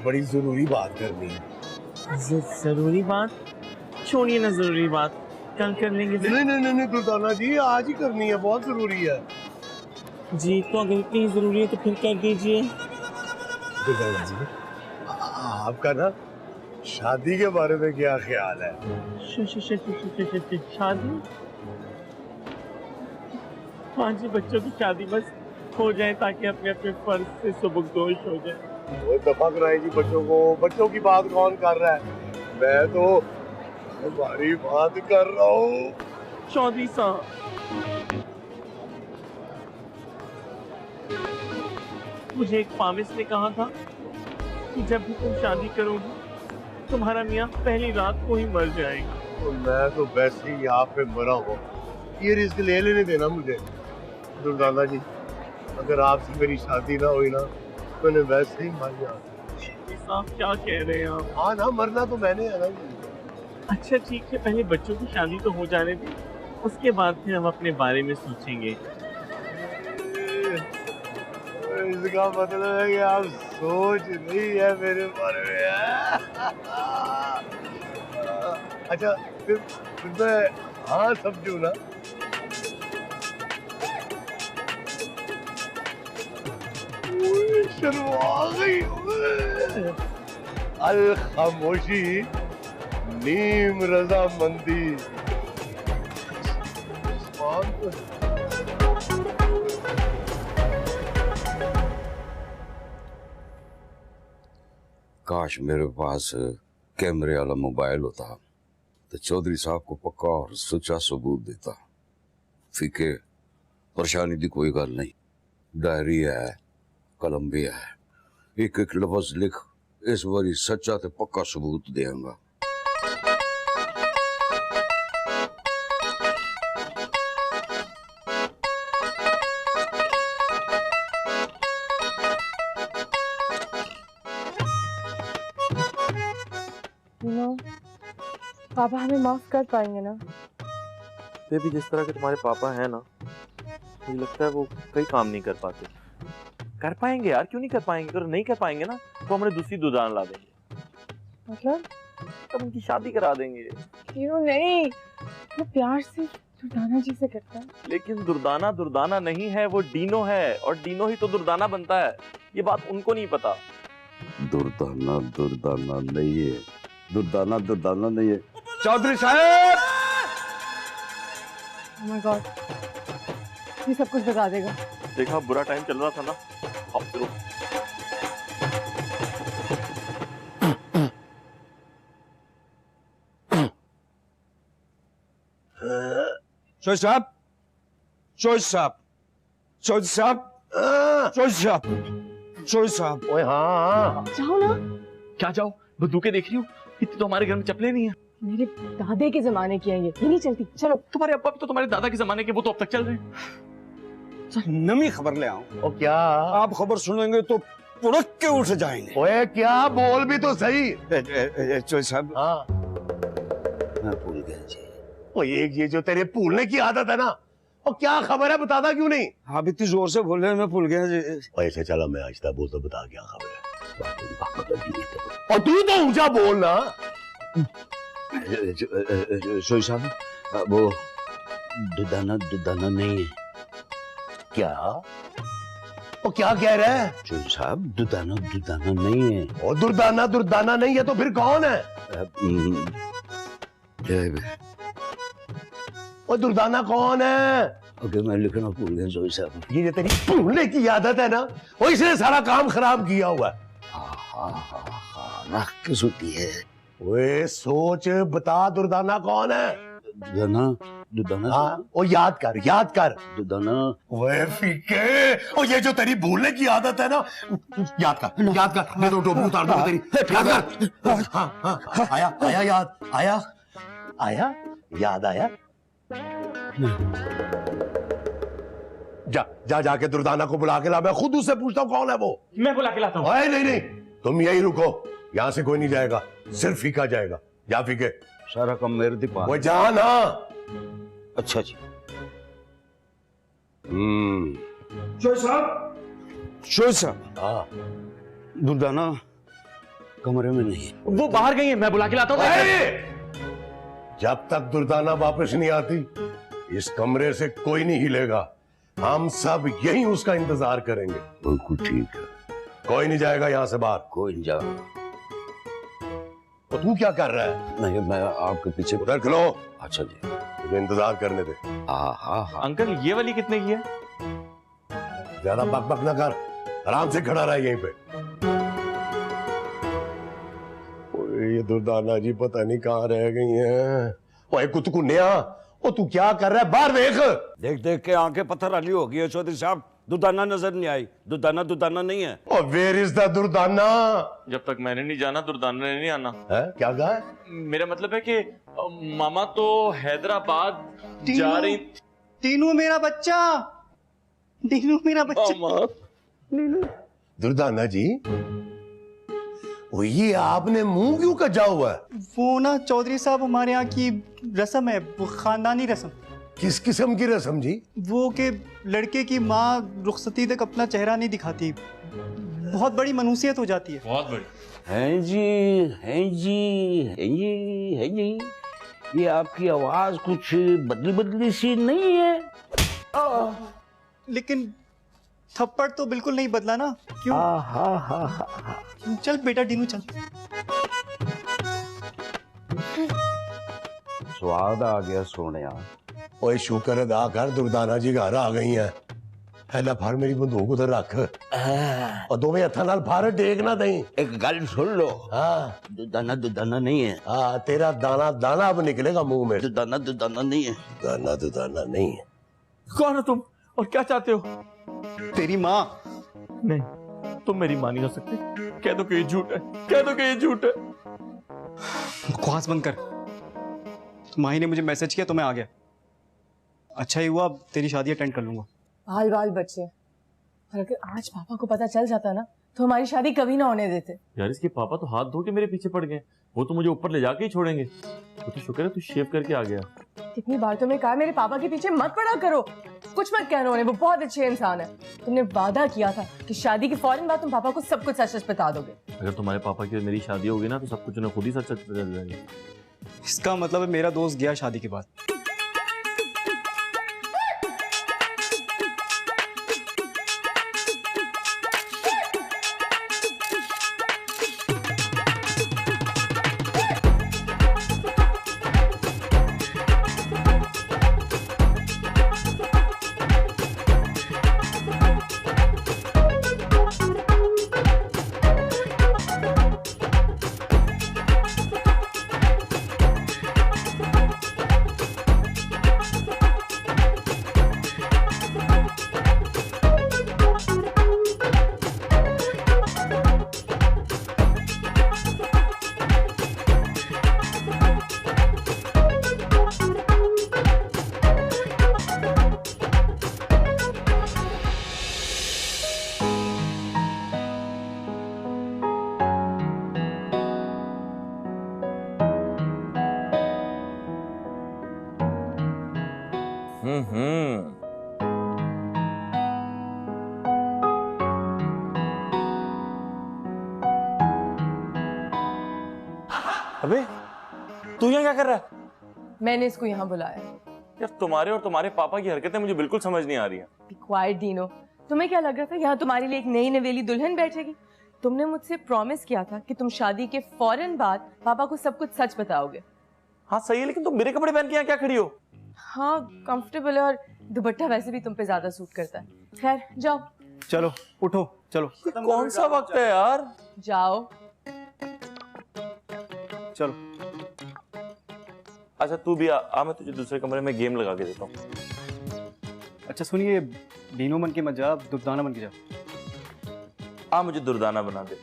बड़ी जरूरी बात करनी है। जरूरी बात? छोड़िए ना जरूरी बात, कल कर लेंगे। नहीं दुर्दाना जी, आज ही करनी है, बहुत जरूरी है। जी तो अगर इतनी जरूरी है तो फिर कर दीजिए। दुर्दाना जी, आपका ना शादी के बारे में क्या ख्याल है? शादी? हाँ जी, बच्चों की शादी बस हो जाए ताकि अपने अपने फर्ज से सुबकदोश हो जाए। वो दफा कराएगी बच्चों को, बच्चों की बात कौन कर रहा है? मैं तो तुम्हारी बात कर रहा हूँ। चौधरी साहब, मुझे एक पामिस ने कहा था कि जब भी तुम शादी करोगी तुम्हारा मियाँ पहली रात को ही मर जाएगा। तो मैं तो वैसे ही यहाँ पे मरा हूँ, ये रिस्क ले लेने देना मुझे। दुर्दाना जी, अगर आपसे मेरी शादी ना हुई ना, मैंने वैसे ही मर जाना। आप क्या कह रहे हैं आप? हाँ ना, मरना तो मैंने है ना। अच्छा ठीक है, पहले बच्चों की शादी तो हो जाने दें, उसके बाद फिर हम अपने बारे में सोचेंगे। इसका मतलब है कि आप सोच नहीं है मेरे बारे में। अच्छा फिर मैं हाँ समझू ना। शर्मा गई। अल खामोशी नीम रजामंदी। काश मेरे पास कैमरे वाला मोबाइल होता तो चौधरी साहब को पक्का और सच्चा सबूत देता। फीके परेशानी दी कोई गल नहीं, डायरी है, कलम भी है, एक एक लफ्ज लिख, इस बारी सच्चा ते पक्का सबूत देंगा। पापा हमें माफ कर पाएंगे ना? बेबी, जिस तरह के तुम्हारे पापा हैं ना, मुझे लगता है वो कई काम नहीं कर पाते। कर पाएंगे यार, क्यों नहीं कर पाएंगे? अगर नहीं कर पाएंगे ना तो हमें दूसरी दुल्हन ला देंगे। मतलब? तब उनकी शादी करा देंगे। क्यों नहीं, मैं प्यार से दुर्दाना जी से करता है। लेकिन दुर्दाना दुर्दाना नहीं है, वो डीनो है, और डीनो ही तो दुर्दाना बनता है। ये बात उनको नहीं पता। दुर्दाना दुर्दाना नहीं है, दुर्दाना दुर्दाना नहीं है। चौधरी साहब! Oh my God, ये सब कुछ बता देगा। देखा, बुरा टाइम चल रहा था ना। अब चलो। चौधरी साहब, चौधरी साहब, चौधरी साहब, चौधरी साहब, चौधरी साहब। ओए हाँ, जाओ ना। क्या जाओ? बंदूकें देख रही हूँ? इतनी तो हमारे घर में चप्पलें नहीं है। मेरे दादे के जमाने की है ये नहीं चलती। चलो। तुम्हारे अब्बा भी तो तुम्हारे दादा के जमाने के, वो तो अब तक चल रहे हैं। नमी खबर ले आऊं। ओ क्या? आप खबर सुनेंगे तो पुड़क के उठ जाएंगे। ओए क्या, बोल भी तो सही। चौधरी साहब, हाँ, मैं भूल गया जी। ओ ये जो तेरे भूलने की आदत है ना, और क्या खबर है, बताता क्यों नहीं? आप इतनी जोर से बोल रहे हैं, मैं भूल गया जी। ऐसे चला, मैं आहिस्ता बोलता बता क्या खबर है। और तू तो ऊंचा बोलना। चौधरी साहब, वो दुर्दाना दुर्दाना नहीं है। क्या? ओ क्या कह रहा है? चौधरी साहब, दुर्दाना दुर्दाना नहीं है। और दुर्दाना दुर्दाना नहीं है तो फिर कौन है? और दुर्दाना कौन है? ओके, मैं लिखना भूल गया चौधरी साहब। ये जो तेरी भूलने की आदत है ना, वो इसने सारा काम खराब किया हुआ है। राख किस होती है? ओए सोच, बता दुर्दाना कौन है? दुर्दाना दुर्दाना। हाँ, ओ याद कर, याद कर। दुर्दाना। ओए फीके, ओ ये जो तेरी भूलने की आदत है ना, याद कर, याद कर। मैं तो टोपी उतार दूंगा तेरी। याद कर। हाँ, हाँ, आया, आया याद, आया, आया, याद आया। जा जा जाके दुर्दाना को बुला के ला, मैं खुद उससे पूछता हूँ कौन है वो। मैं बुला के लाता हूँ। ओए नहीं नहीं, तुम यही रुको, यहाँ से कोई नहीं जाएगा, सिर्फ फीका जाएगा। जा फीके। सारा काम मेरे दी पास। वो जा ना। अच्छा जी। चौधरी साहब, चौधरी साहब, हाँ, दुर्दाना कमरे में नहीं है। वो बाहर गई है, मैं बुला के लाता हूँ। जब तक दुर्दाना वापस नहीं आती, इस कमरे से कोई नहीं हिलेगा। हम सब यहीं उसका इंतजार करेंगे। बिल्कुल ठीक है। कोई नहीं जाएगा यहाँ से बाहर। कोई नहीं जाएगा। तो तू क्या कर रहा है? नहीं, मैं आपके पीछे। उधर खलो। अच्छा जी। मुझे इंतजार करने दे। हाँ। अंकल, ये वाली कितने की है? ज्यादा बक बक ना कर, आराम से खड़ा रहा यहीं पे। ये दुर्दाना जी पता नहीं कहाँ रह गई हैं। ओए कुतकुन्या, ओ तू क्या कर रहा है? बाहर देख। देख देख के आंखें पत्थर वाली हो गई है चौधरी साहब। दुर्दाना नजर नहीं आई। दुर्दाना दुर्दाना नहीं है। और वेयर इज द दुर्दाना? जब तक मैंने नहीं जाना, दुर्दाना ने नहीं आना। है? क्या कहा है? मेरा मतलब है कि मामा तो हैदराबाद जा रही। टीनू मेरा बच्चा, टीनू मेरा बच्चा। दुर्दाना जी, वो ये आपने मुंह क्यों कजा हुआ है? वो ना चौधरी साहब, हमारे यहाँ की रस्म है, वो खानदानी रस्म। किस किस्म की रस्म जी? वो के लड़के की माँ रुखसती तक अपना चेहरा नहीं दिखाती। बहुत बड़ी मनुसियत हो जाती है। बहुत बड़ी। हैं जी, हैं जी, हैं जी, हैं जी। ये आपकी आवाज कुछ बदली बदली सी नहीं है? लेकिन थप्पड़ तो बिल्कुल नहीं बदला ना। क्यों? चल बेटा टीनू, चल। स्वाद आ गया सोने। ओए शुक्र अदा कर, दुर्दाना जी घर आ गई हैं। हैला फाड़, मेरी बंदूक उधर रख और दोवें हत्थां नाल फाड़, टेक ना दई। एक गल सुन लो। हाँ, दुर्दाना दुर्दाना नहीं है। हाँ, तेरा दाना दाना अब निकलेगा मुंह में। दुर्दाना दुर्दाना नहीं है। दाना दुर्दाना नहीं है। कौन हो तुम और क्या चाहते हो? तेरी माँ। नहीं, तुम मेरी माँ नहीं हो सकती। कह दो कि ये झूठ है, कह दो कि ये झूठ है। बकवास बंद कर। माही ने मुझे मैसेज किया तो मैं आ गया। अच्छा ही हुआ, अब तेरी शादी अटेंड कर लूंगा। बाल बाल बच्चे, और अगर आज पापा को पता चल जाता ना, तो हमारी शादी कभी ना होने देते। यार, इसके पापा तो हाथ धो के मेरे पीछे पड़ गए। वो तो मुझे ऊपर ले जाके ही छोड़ेंगे। वो तो शुक्र है तू शेव करके आ गया। कितनी बार तुमने कहा मेरे पापा के पीछे मत पड़ा करो, कुछ मत कहना उन्हें, वो बहुत अच्छे इंसान है। तुमने वादा किया था कि शादी के फौरन बाद तुम पापा को सब कुछ सच सच बता दोगे। अगर तुम्हारे पापा की मेरी शादी होगी ना, तो सब कुछ उन्हें खुद ही सच सच पता चल जाएगा। इसका मतलब है मेरा दोस्त गया शादी के बाद। अबे तू यहाँ क्या कर रहा है? मैंने इसको यहाँ बुलाया। यार तुम्हारे और तुम्हारे पापा की हरकतें मुझे बिल्कुल समझ नहीं आ रही हैं। Be quiet, Dino. तुम्हें क्या लग रहा था यहाँ तुम्हारे लिए एक नई नवेली दुल्हन बैठेगी? तुमने मुझसे प्रॉमिस किया था कि तुम शादी के फौरन बाद पापा को सब कुछ सच बताओगे। हाँ सही है, लेकिन तुम मेरे कपड़े पहन के यहाँ क्या खड़ी हो? हाँ कंफर्टेबल है और दुपट्टा वैसे भी तुम पे ज्यादा सूट करता है। खैर जाओ। चलो उठो चलो। कौन सा वक्त है यार? जाओ। चलो। अच्छा तू भी आ, मैं तुझे दूसरे कमरे में गेम लगा के देता हूँ। अच्छा सुनिए, डीनो बन के मत जा, दुर्दाना बन के जा। मुझे दुर्दाना बना दे।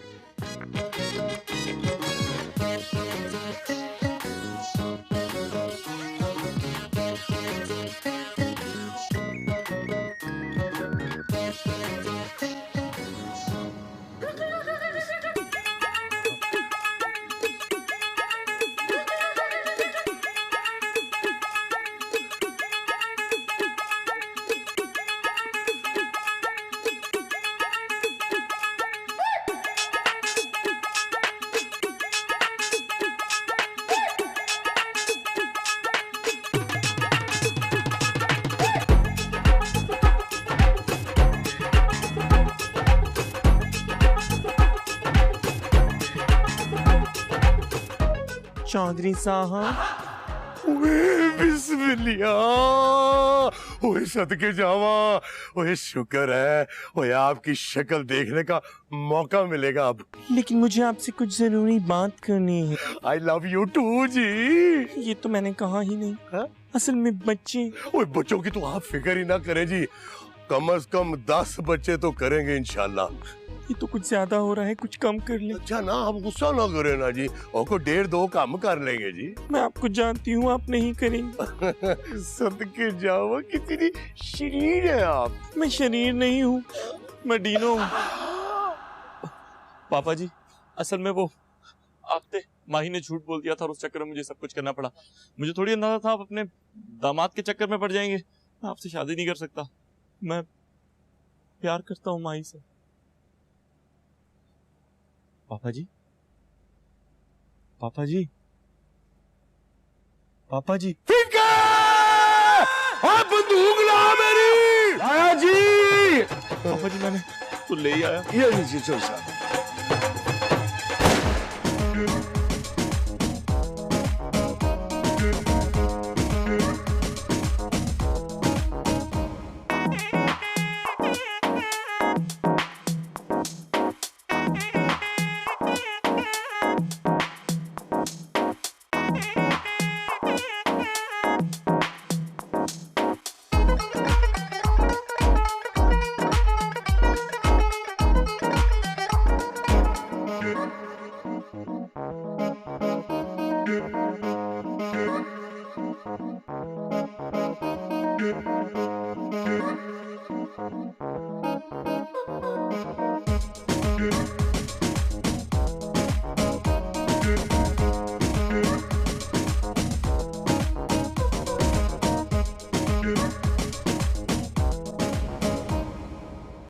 चौधरी साहब। ओए बिस्मिल्लाह, ओए सदके जावा, ओए शुक्र है, ओए आपकी शक्ल देखने का मौका मिलेगा अब। लेकिन मुझे आपसे कुछ जरूरी बात करनी है। आई लव यू टू जी। ये तो मैंने कहा ही नहीं। हा? असल में बच्चे। ओए बच्चों की तो आप फिक्र ही ना करें जी, कम से कम 10 बच्चे तो करेंगे इंशाल्लाह। ये तो कुछ ज्यादा हो रहा है, कुछ कम कर ले। अच्छा ना, आप गुस्सा ना करें ना जी, और को 1.5-2 कम कर लेंगे जी। मैं आपको जानती हूँ आप नहीं करेंगे। सदके जावा, कितनी शरीर है आप। मैं शरीर नहीं हूँ, मैं डीनो हूँ। पापा जी असल में वो आपने माही ने झूठ बोल दिया था और उस चक्कर में मुझे सब कुछ करना पड़ा। मुझे थोड़ी अंदाजा था आप अपने दामाद के चक्कर में पड़ जाएंगे। मैं आपसे शादी नहीं कर सकता, मैं प्यार करता हूँ माही से। पापा जी, पापा जी, पापा जी। फिका! बंदूक ला मेरी। आया जी। पापा जी मैंने तो ले ही आया। ये लीजिए, चल साहब।